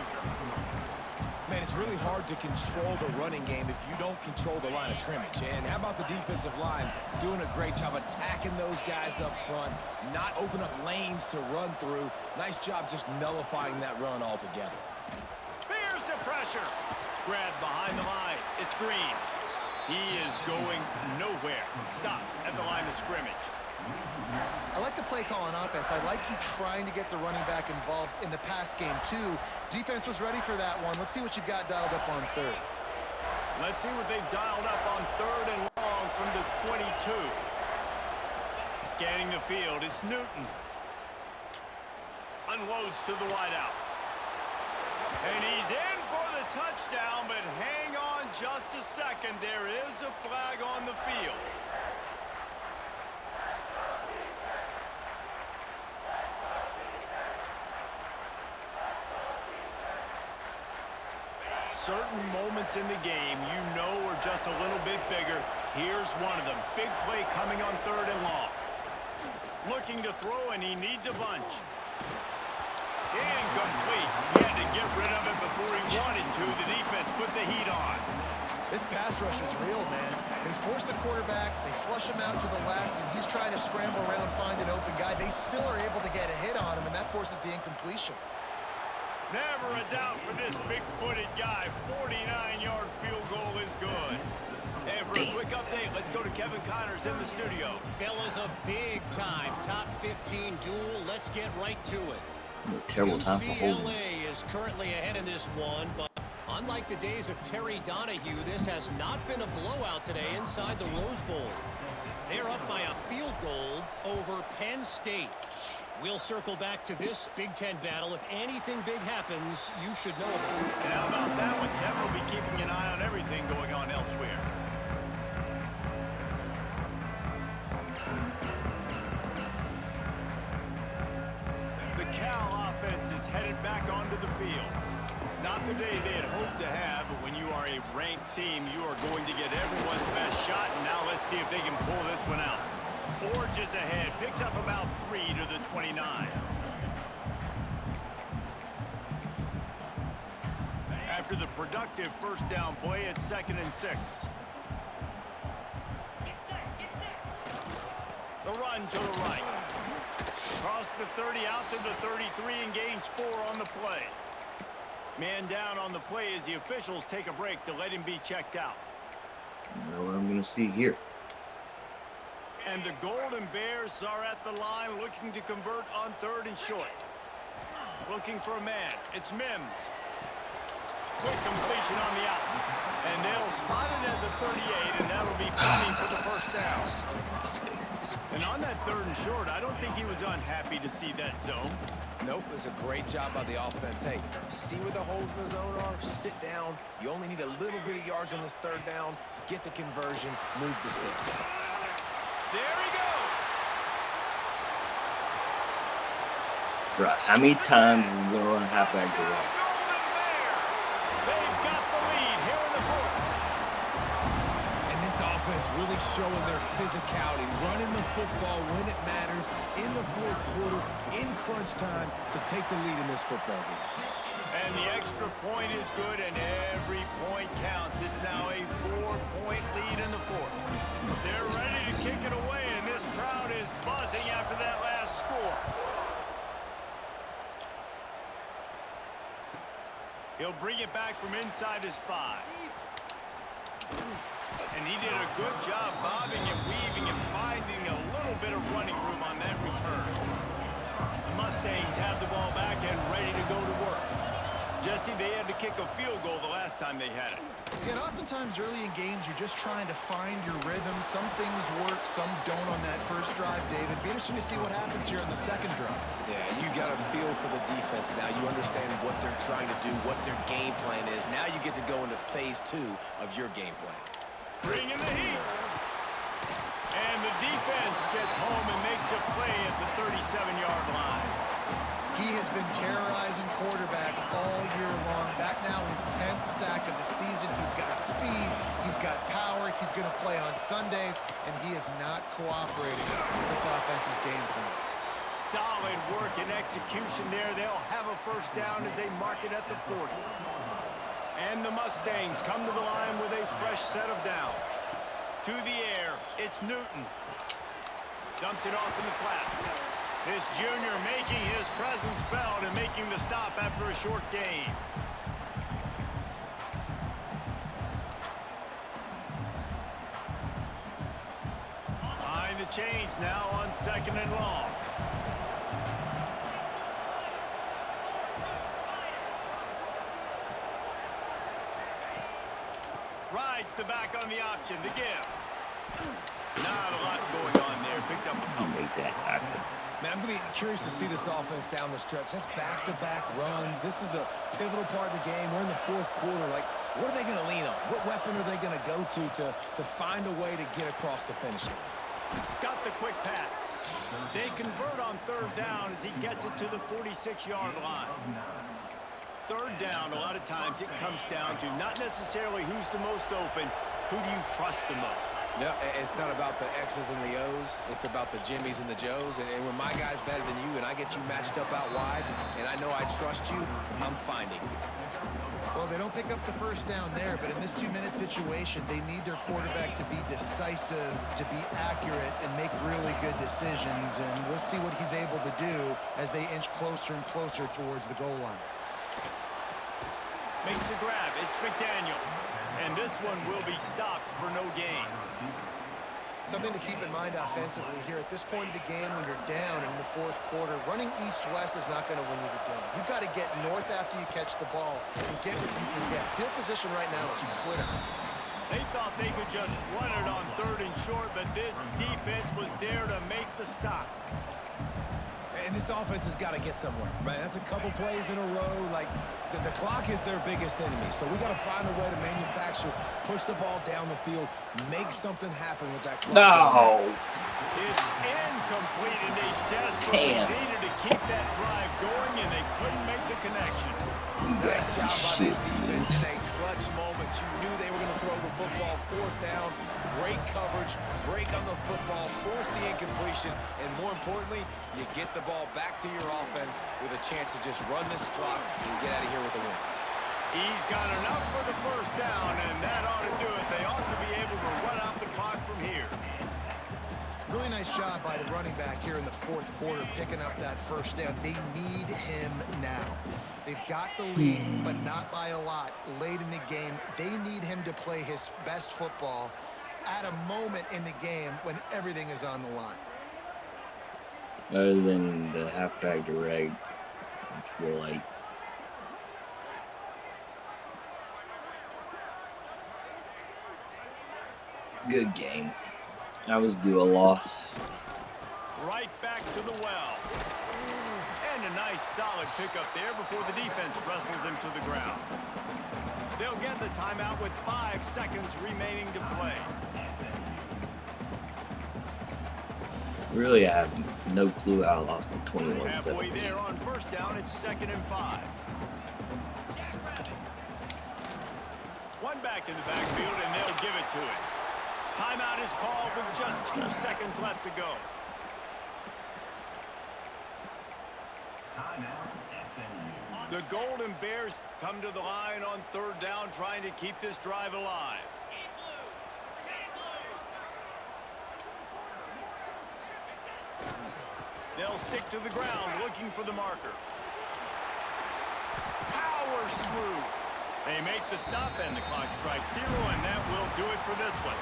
Man, it's really hard to control the running game if you don't control the line of scrimmage. And how about the defensive line doing a great job attacking those guys up front, not open up lanes to run through. Nice job just nullifying that run altogether. Here's the pressure. Grabbed behind the line. It's Green. He is going nowhere. Stop at the line of scrimmage. I like the play call on offense. I like you trying to get the running back involved in the pass game, too. Defense was ready for that one. Let's see what you've got dialed up on 3rd. Let's see what they've dialed up on 3rd and long from the 22. Scanning the field, it's Newton. Unloads to the wideout. And he's in for the touchdown, but hang on just a second. There is a flag on the field. Certain moments in the game you know are just a little bit bigger. Here's one of them. Big play coming on 3rd and long. Looking to throw, and he needs a bunch. Incomplete. He had to get rid of it before he wanted to. The defense put the heat on. This pass rush is real, man. They force the quarterback, they flush him out to the left, and he's trying to scramble around, find an open guy. They still are able to get a hit on him, and that forces the incompletion. Never a doubt for this big-footed guy. 49-yard field goal is good. And for a quick update, let's go to Kevin Connors in the studio. Fellas, a big-time top 15 duel. Let's get right to it. Terrible time for holding. UCLA is currently ahead in this one, but unlike the days of Terry Donahue, this has not been a blowout today inside the Rose Bowl. They're up by a field goal over Penn State. We'll circle back to this Big Ten battle. If anything big happens, you should know about it. And how about that one? Kevin will be keeping an eye on everything going on elsewhere. The Cal offense is headed back onto the field. Not the day they had hoped to have, but when you are a ranked team, you are going to get everyone's best shot. And now let's see if they can pull this one out. Forges ahead, picks up about 3 to the 29. After the productive 1st down play, it's 2nd and 6. The run to the right. Across the 30, out to the 33, and gains 4 on the play. Man down on the play as the officials take a break to let him be checked out. I know what I'm going to see here. And the Golden Bears are at the line looking to convert on 3rd and short. Looking for a man. It's Mims. Quick completion on the out. And they'll spot it at the 38, and that'll be plenty for the 1st down. And on that 3rd and short, I don't think he was unhappy to see that zone. Nope, it was a great job by the offense. Hey, see where the holes in the zone are? Sit down. You only need a little bit of yards on this 3rd down. Get the conversion. Move the sticks. There he goes. Right, how many times is he going to run halfback to that? They've got the lead here in the 4th. And this offense really showing their physicality, running the football when it matters in the 4th quarter, in crunch time, to take the lead in this football game. And the extra point is good, and every point counts. It's now a 4-point lead in the 4th. They're ready to kick it away, and this crowd is buzzing after that last score. He'll bring it back from inside his 5. And he did a good job bobbing and weaving and finding a little bit of running room on that return. The Mustangs have the ball back and ready to go to work. Jesse, they had to kick a field goal the last time they had it. Yeah, and oftentimes early in games, you're just trying to find your rhythm. Some things work, some don't on that first drive, David. Be interesting to see what happens here on the second drive. Yeah, you got a feel for the defense now. You understand what they're trying to do, what their game plan is. Now you get to go into phase 2 of your game plan. Bring in the heat. And the defense gets home and makes a play at the 37-yard line. He has been terrorizing quarterbacks all year long. That now his 10th sack of the season. He's got speed. He's got power. He's going to play on Sundays, and he is not cooperating with this offense's game plan. Solid work and execution there. They'll have a first down as they mark it at the 40. And the Mustangs come to the line with a fresh set of downs. To the air, it's Newton. Dumps it off in the flats. This junior making his presence felt and making the stop after a short gain. Behind the chains now on 2nd and long. Rides the back on the option to give. Not a lot going on there. Picked up a couple. Make that tackle. Man, I'm going to be curious to see this offense down the stretch. That's back-to-back runs. This is a pivotal part of the game. We're in the fourth quarter. Like, what are they going to lean on? What weapon are they going to go to find a way to get across the finish line? Got the quick pass. They convert on 3rd down as he gets it to the 46-yard line. 3rd down, a lot of times it comes down to not necessarily who's the most open, who do you trust the most? No, it's not about the X's and the O's. It's about the Jimmys and the Joes. And when my guy's better than you and I get you matched up out wide and I know I trust you, I'm finding you. Well, they don't pick up the first down there, but in this 2-minute situation, they need their quarterback to be decisive, to be accurate, and make really good decisions. And we'll see what he's able to do as they inch closer and closer towards the goal line. Makes the grab. It's McDaniel. And this one will be stopped for no gain. Something to keep in mind offensively here at this point of the game when you're down in the fourth quarter, running east-west is not going to win you the game. You've got to get north after you catch the ball and get what you can get. Field position right now is critical. They thought they could just run it on 3rd and short, but this defense was there to make the stop. And this offense has got to get somewhere, right? That's a couple plays in a row. Like, the clock is their biggest enemy. So we got to find a way to manufacture, push the ball down the field, make something happen with that clock. No. It's incomplete, and they desperately needed to keep that drive going, and they couldn't make the connection. Nice job by this defense in a clutch moment. You knew they were going to throw the football. 4th down, great coverage, break on the football, force the incompletion, and more importantly, you get the ball back to your offense with a chance to just run this clock and get out of here with a win. He's got enough for the first down, and that ought to do it. They ought to be able to run out the clock from here. Really nice job by the running back here in the fourth quarter, picking up that first down. They need him now. They've got the lead, but not by a lot. Late in the game, they need him to play his best football at a moment in the game when everything is on the line. Other than the halfback direct, I feel like good game. I was due a loss. Right back to the well. And a nice solid pickup there before the defense wrestles him to the ground. They'll get the timeout with 5 seconds remaining to play. Really, I have no clue how I lost to 21-7. Halfway there on first down, it's 2nd and 5. One back in the backfield, and they'll give it to it. Timeout is called with just 2 seconds left to go. The Golden Bears come to the line on 3rd down, trying to keep this drive alive. They'll stick to the ground, looking for the marker. Powers through. They make the stop, and the clock strikes 0, and that will do it for this one.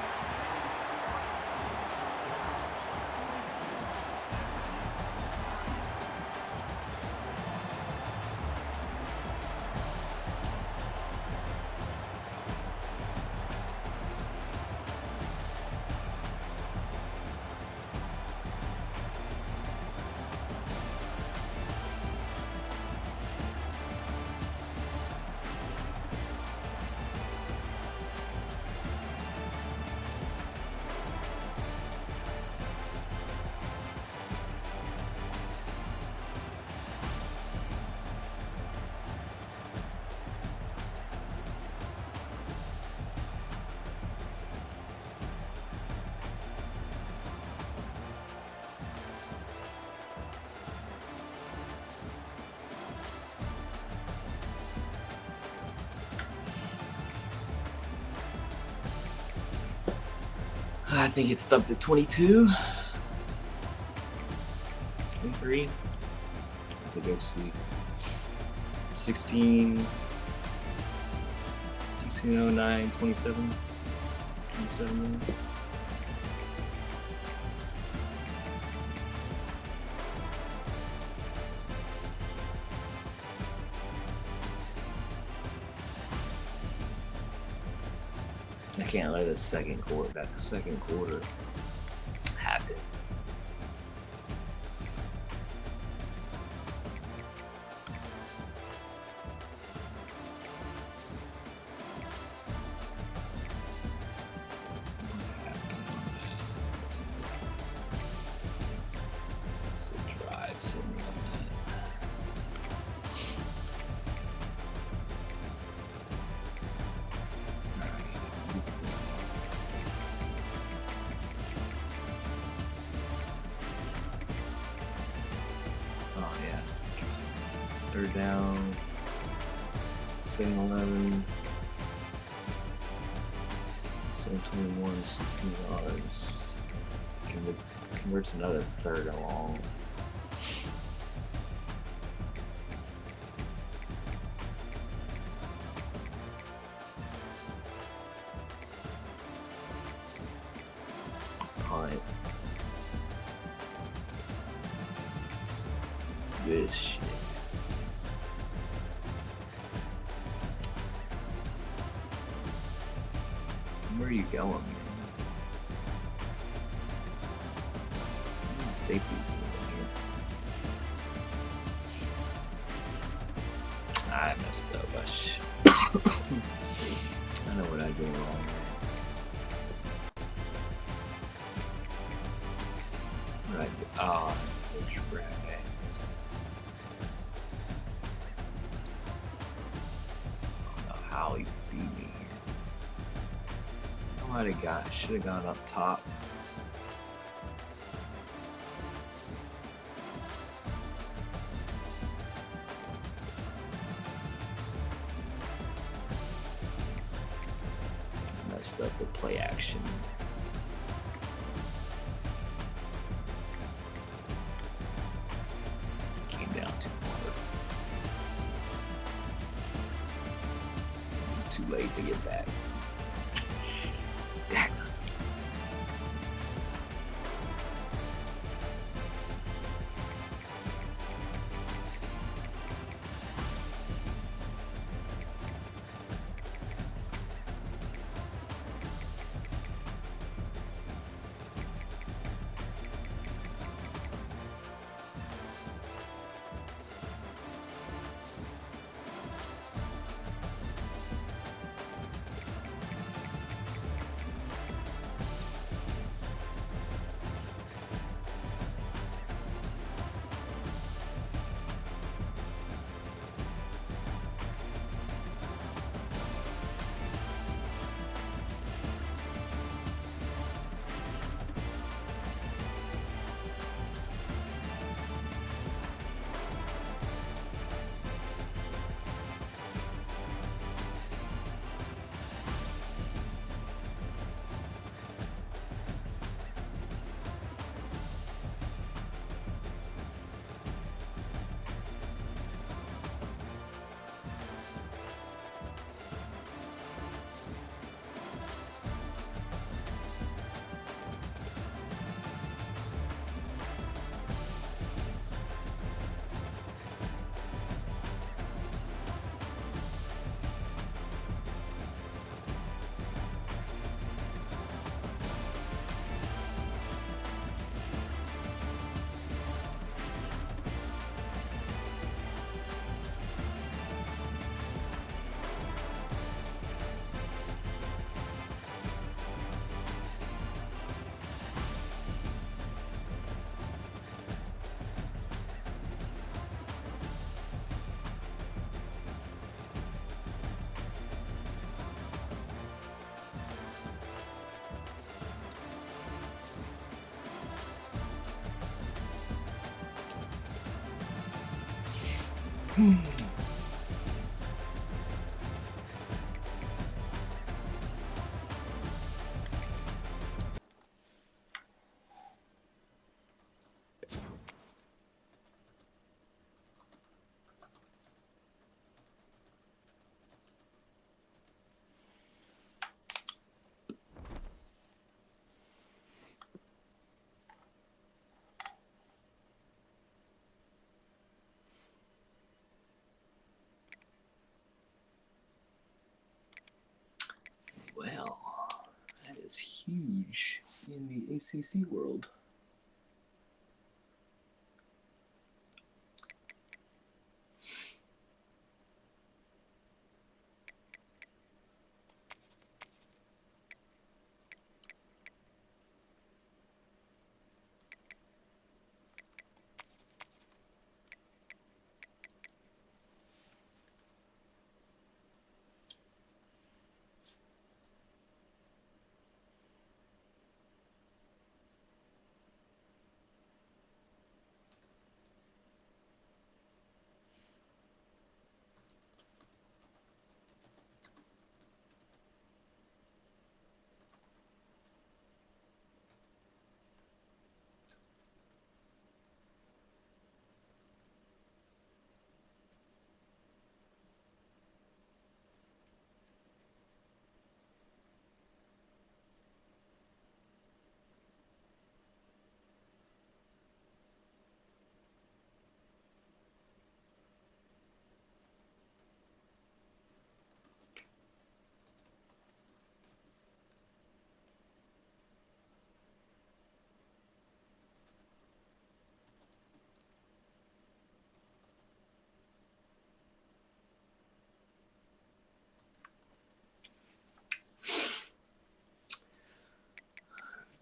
I think it's stuck to 22. 23. I think go see. 16. 1609. 27. 27. I can't let the second quarter happen. It's a drive sitting on that. Oh yeah. Third down. 7-11. 7-21, 16 yards. Converts another third and long. Punt. Good shit. Where are you going, man? Safety's doing here. I messed up. I know what I did wrong. What did I do? Oh, which rabbits? I don't know how he beat me here. I should have gone up top. Messed up with play action. Came down too hard. Too late to get back. Dang. Well, that is huge in the ACC world.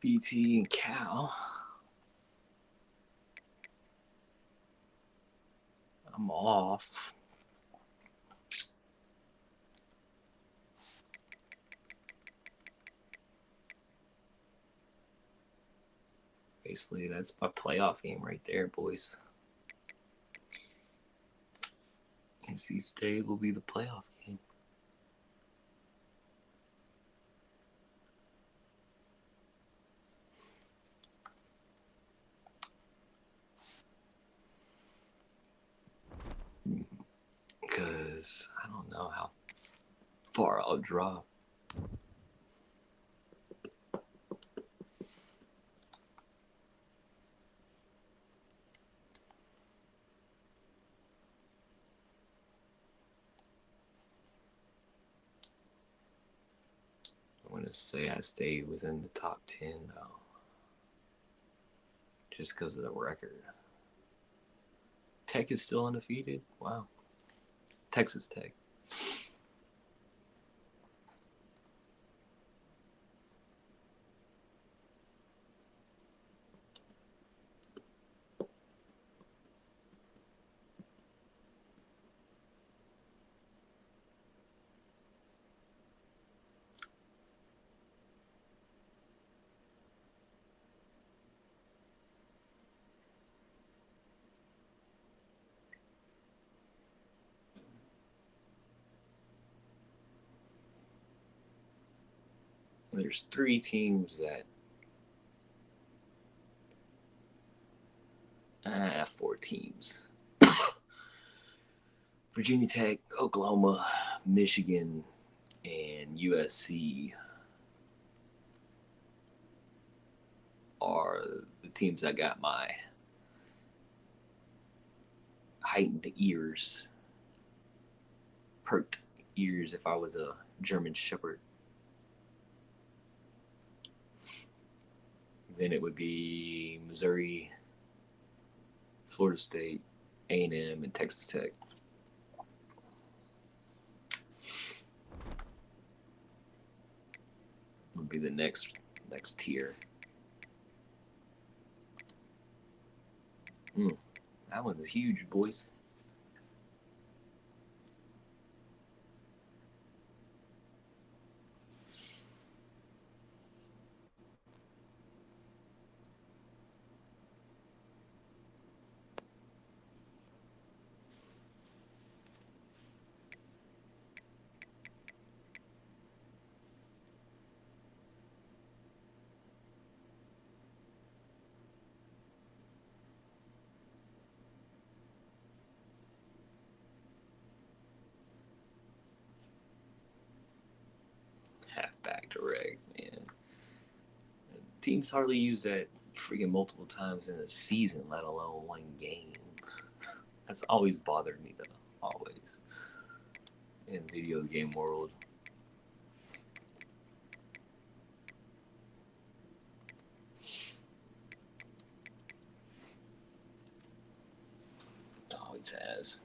BT and Cal. I'm off. Basically, that's my playoff game right there, boys. NC State will be the playoff game. Because I don't know how far I'll drop. I'm going to say I stay within the top 10, though. Just because of the record. Tech is still undefeated? Wow. Texas Tech. There's 3 teams that 4 teams. Virginia Tech, Oklahoma, Michigan, and USC are the teams that got my heightened ears, perked ears if I was a German Shepherd. Then it would be Missouri, Florida State, A&M, and Texas Tech. Would be the next tier. That one's huge, boys. direct, man. Teams hardly use that freaking multiple times in a season, let alone one game. That's always bothered me, though. Always. In video game world. It always has.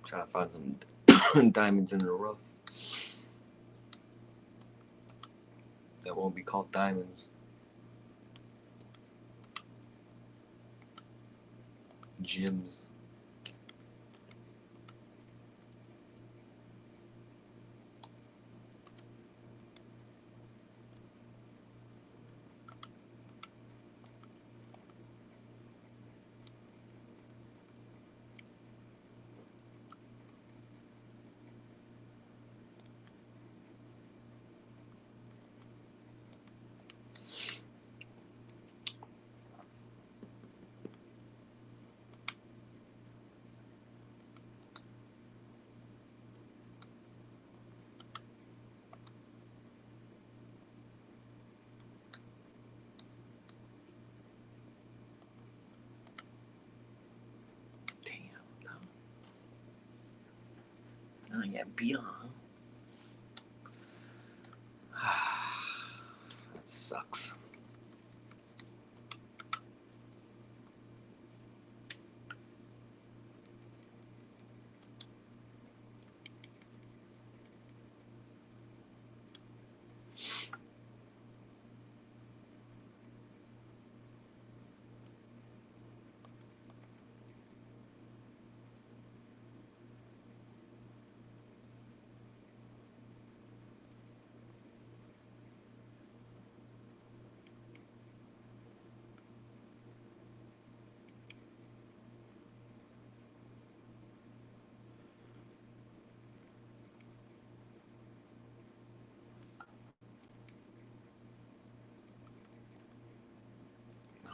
Trying to find some diamonds in the rough that won't be called diamonds. Gems. I got beat on. That sucks.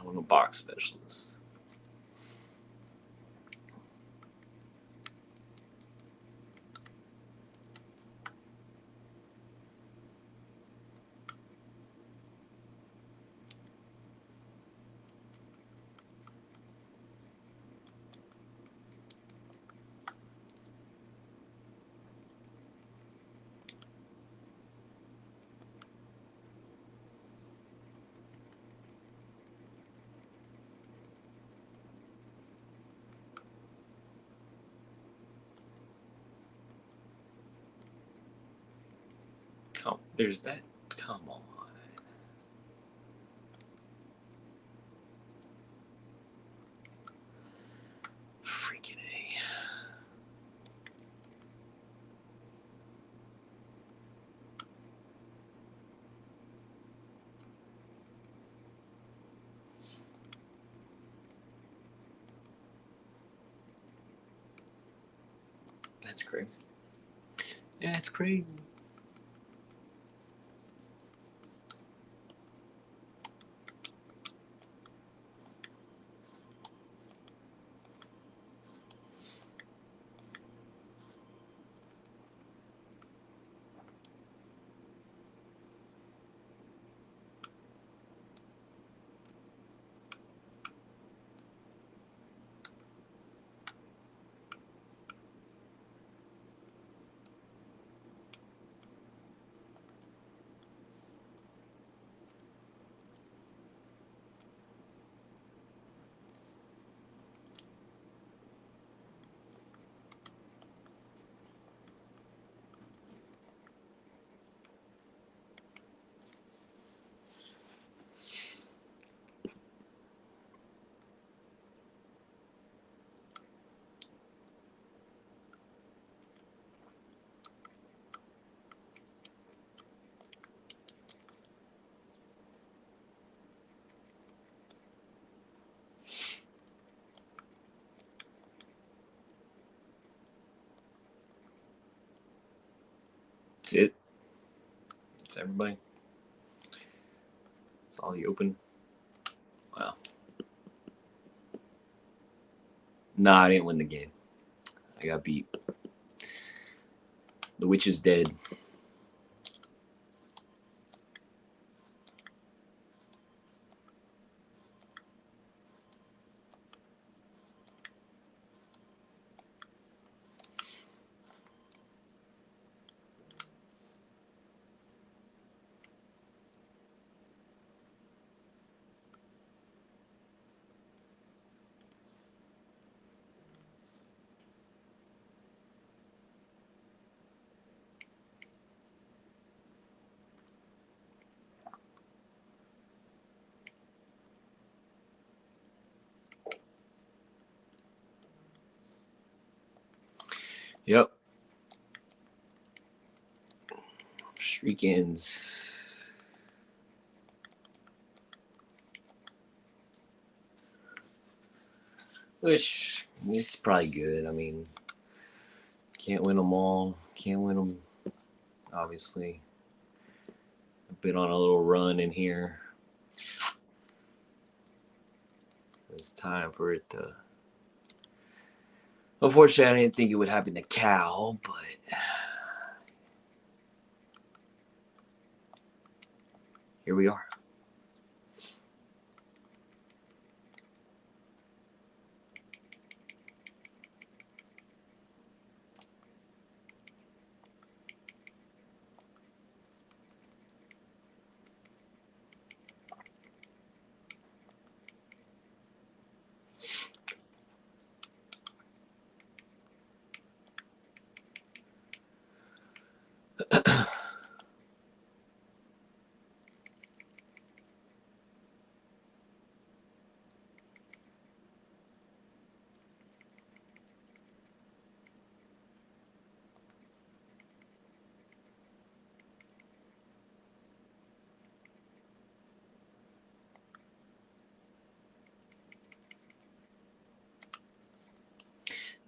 I'm a box specialist. Come, there's that. Come on. Freaking A. That's crazy. Yeah, it's crazy. That's it. That's everybody. That's all you open. Wow. Nah, I didn't win the game. I got beat. The witch is dead. Yep. Streak ends. Which, it's probably good. I mean, can't win them all. Can't win them, obviously. I've been on a little run in here. It's time for it to... Unfortunately, I didn't think it would happen to Cal, but... Here we are.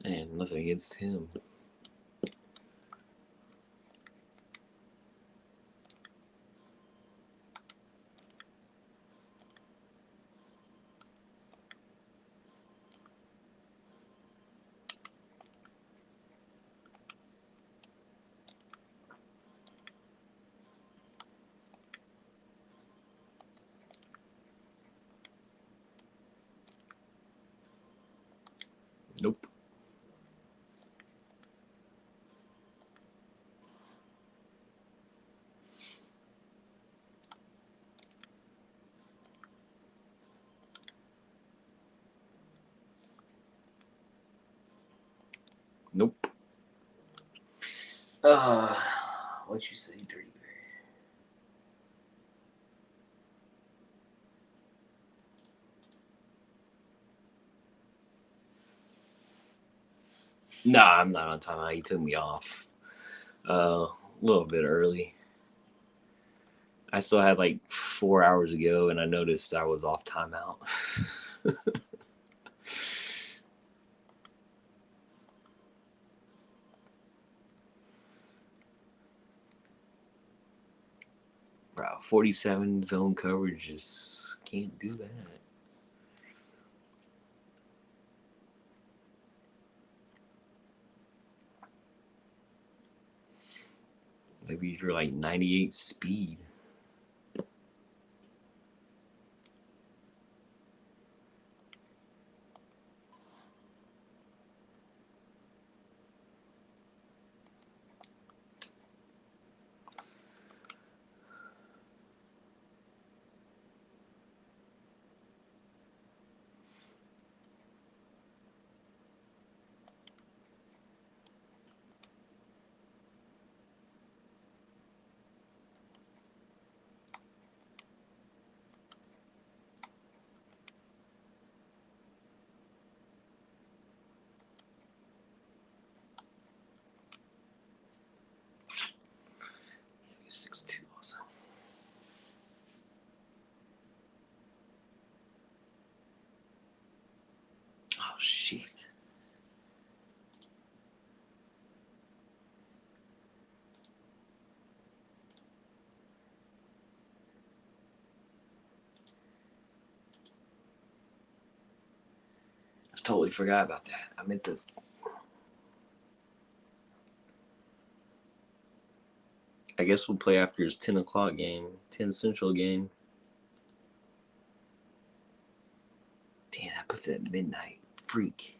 And nothing against him. Nope. Nope. What you say, Dirty Bear? Nah, I'm not on timeout. He took me off a little bit early. I still had like 4 hours ago, and I noticed I was off timeout. Bro, 47 zone coverage just can't do that. Maybe if you're like 98 speed. He's 6'2" also. Oh, shit. Totally forgot about that. I meant to. I guess we'll play after his 10 o'clock game, 10 Central game. Damn, that puts it at midnight. Freak.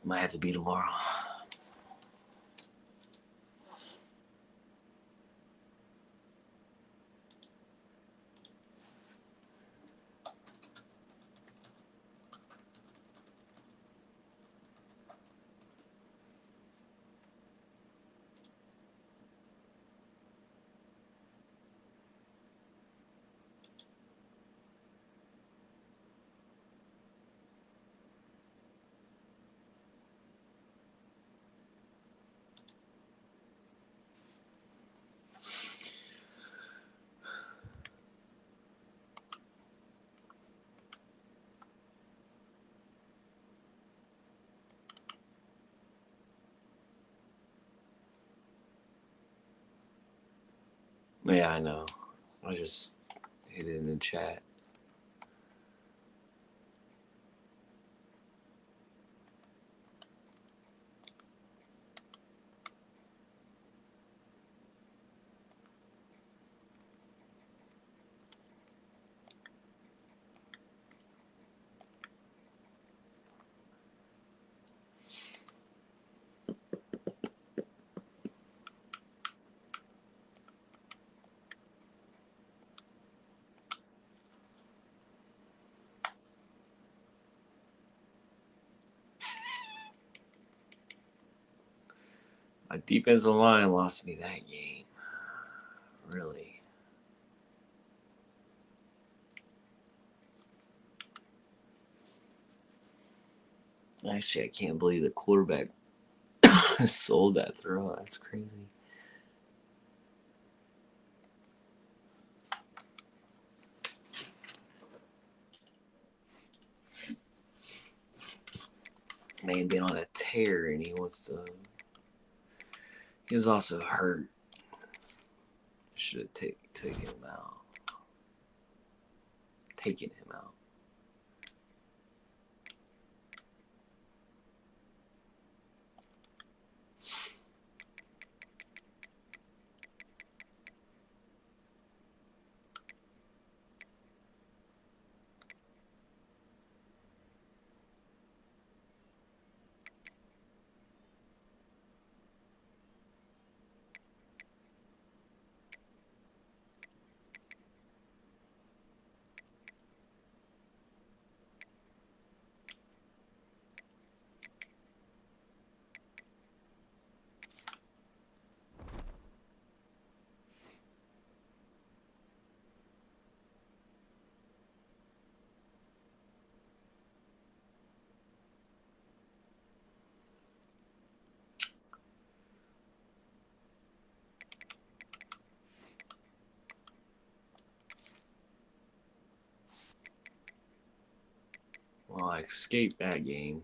Might have to be tomorrow. Yeah, I know. I just hit it in the chat. My defensive line lost me that game. Really. Actually, I can't believe the quarterback sold that throw. That's crazy. May have been on a tear and he wants to. He was also hurt. Should have taken him out. Taken him out. Well, I escaped that game.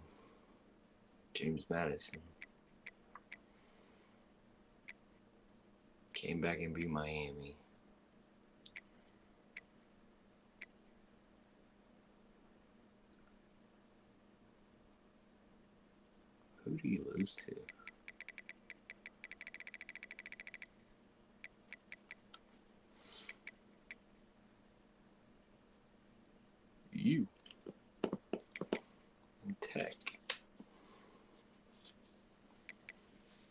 James Madison came back and beat Miami. Who did he lose to? You. Tech.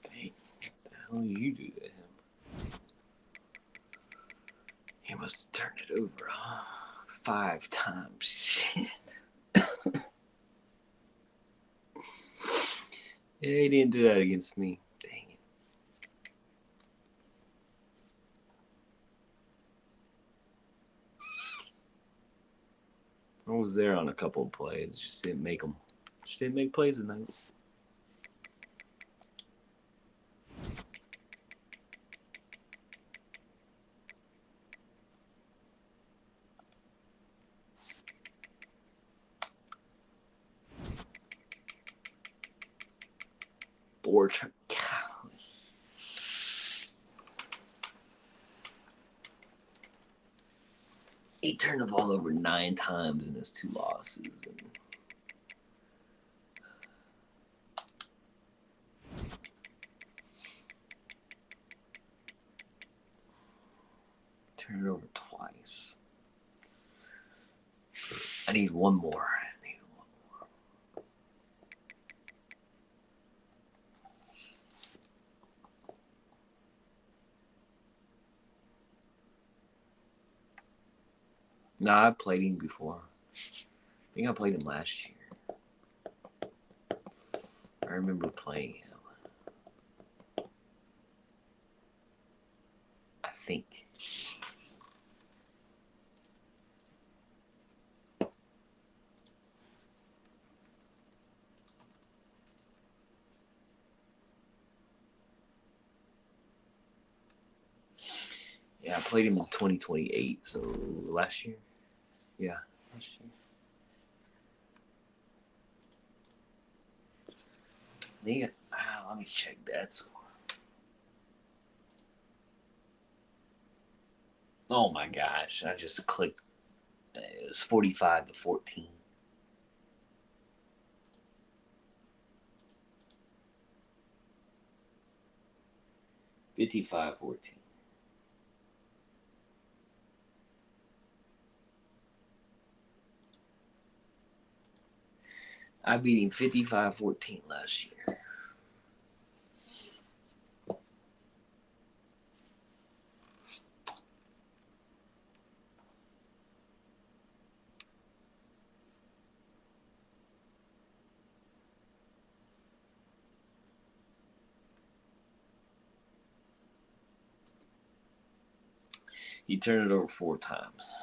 Dang, what the hell did you do to him? He must have turned it over, huh? 5 times. Shit. Yeah, he didn't do that against me. Dang it. I was there on a couple of plays. Just didn't make them. Just didn't make plays tonight. 4 turn. Golly. He turned the ball over 9 times in his 2 losses. And turned it over twice. I need one more. Nah, I played him before. I think I played him last year. I remember playing him. I think. Yeah, I played him in 2028, so last year. Yeah, last year. Let me check that score. Oh my gosh, I just clicked. It was 45-14. $55-14. I beat him 55-14 last year. He turned it over 4 times.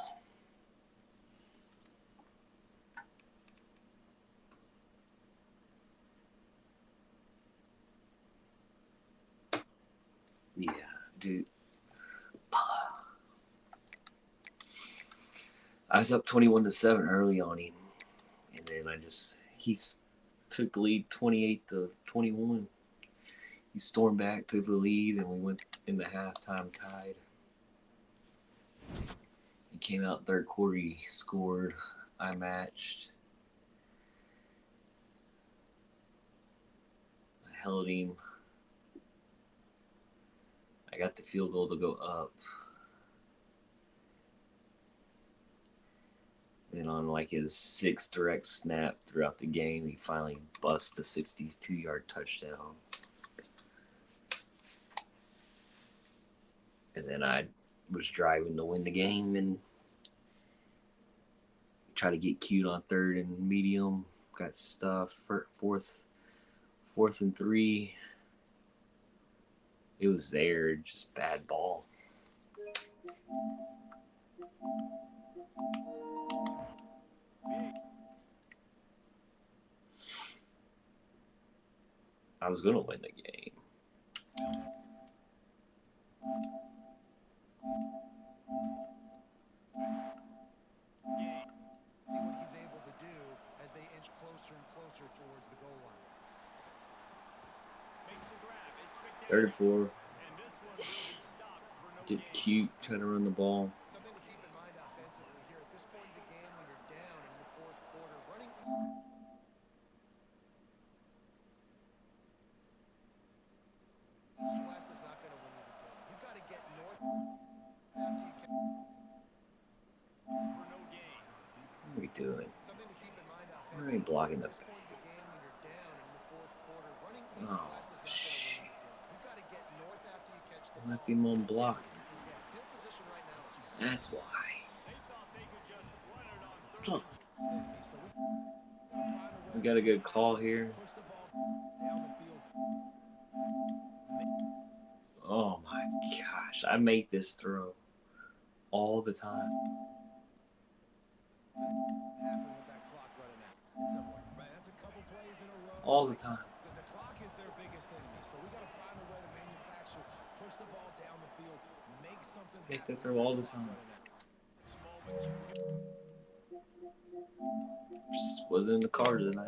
Yeah, dude. I was up 21-7 early on him, and then he took the lead 28-21. He stormed back, took the lead, and we went in the halftime tied. He came out third quarter, he scored. I matched. I held him. I got the field goal to go up. Then on like his 6th direct snap throughout the game, he finally busts a 62-yard touchdown. And then I was driving to win the game and try to get cute on 3rd and medium. Got stuff. 4th and 3. It was there, just bad ball. I was going to win the game. See what he's able to do as they inch closer and closer towards the goal line. 3rd and 4. Get cute, try to run the ball. Something to keep in mind offensively here at this point in the game when you're down in the 4th quarter. Running east-west is not going to win you the game. You've got to get north after you can. What are we doing? Something to keep in mind Why are we blocking the at this point in the game when you're down in the 4th quarter. Running Oh, east-west is not going to win shit. you the game. You've got to get north after you catch the ball. Left him unblocked. Field position right now is That's why. Oh. We got a good call here. Oh my gosh. I make this throw all the time. All the time. The clock is their biggest enemy, so we got to find a way to manufacture, push the ball down the field, make something Make happen. that throw all the time. Just wasn't in the car tonight.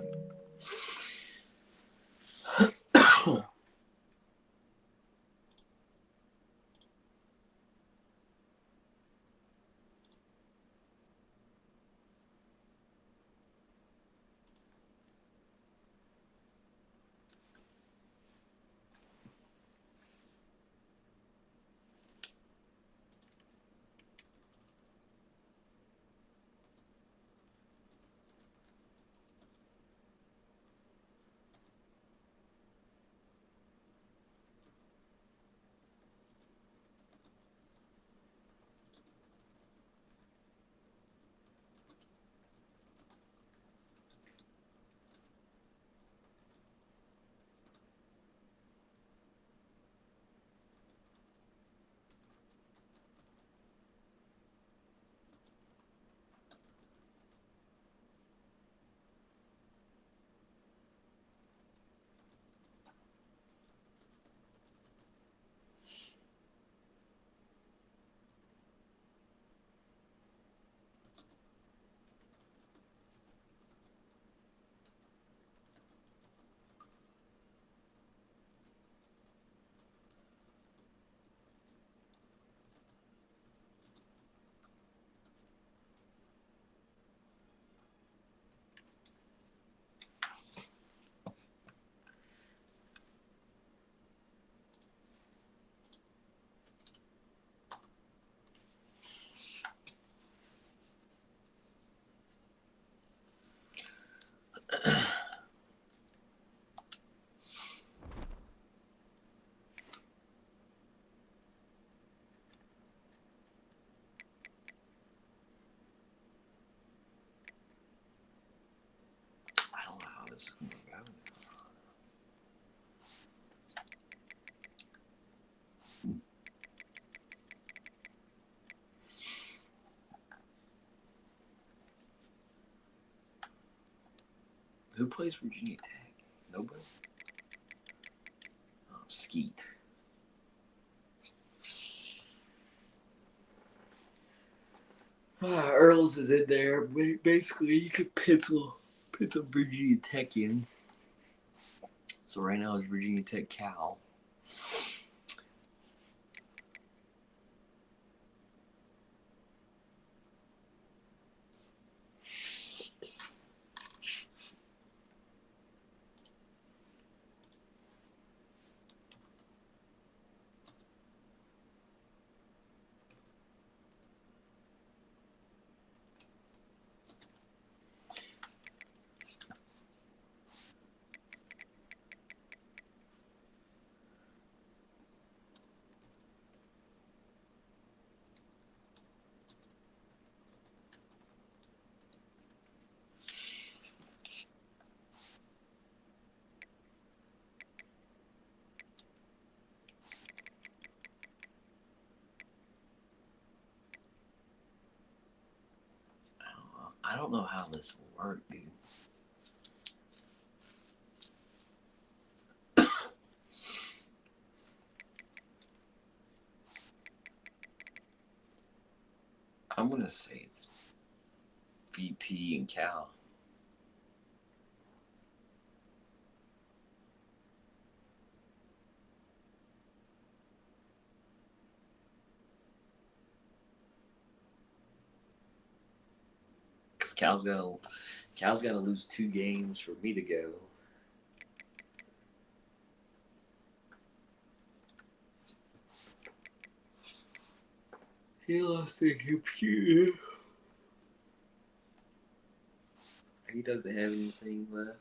this is going to go. Who plays Virginia Tech? Nobody? Oh, Skeet. Earls is in there. Basically, you could pencil Virginia Tech in. So right now it's Virginia Tech Cal. I don't know how this will work, dude. I'm going to say it's VT and Cal. Because Cal's got to lose 2 games for me to go. He lost a computer. He doesn't have anything left.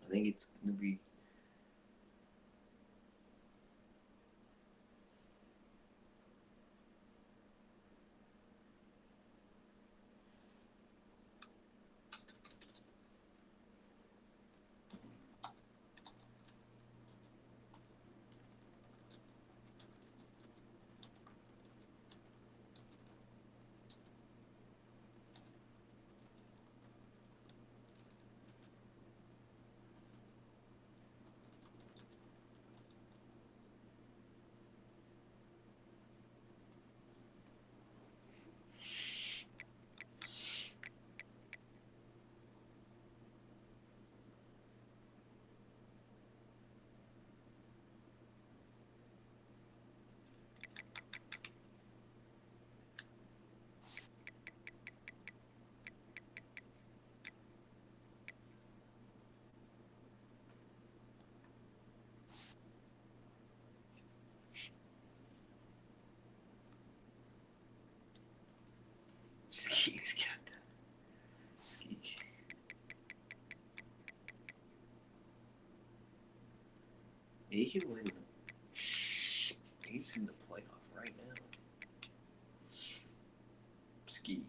I think it's going to be... Skeet's got that. Skeet. He can win. He's in the playoff right now. Skeet.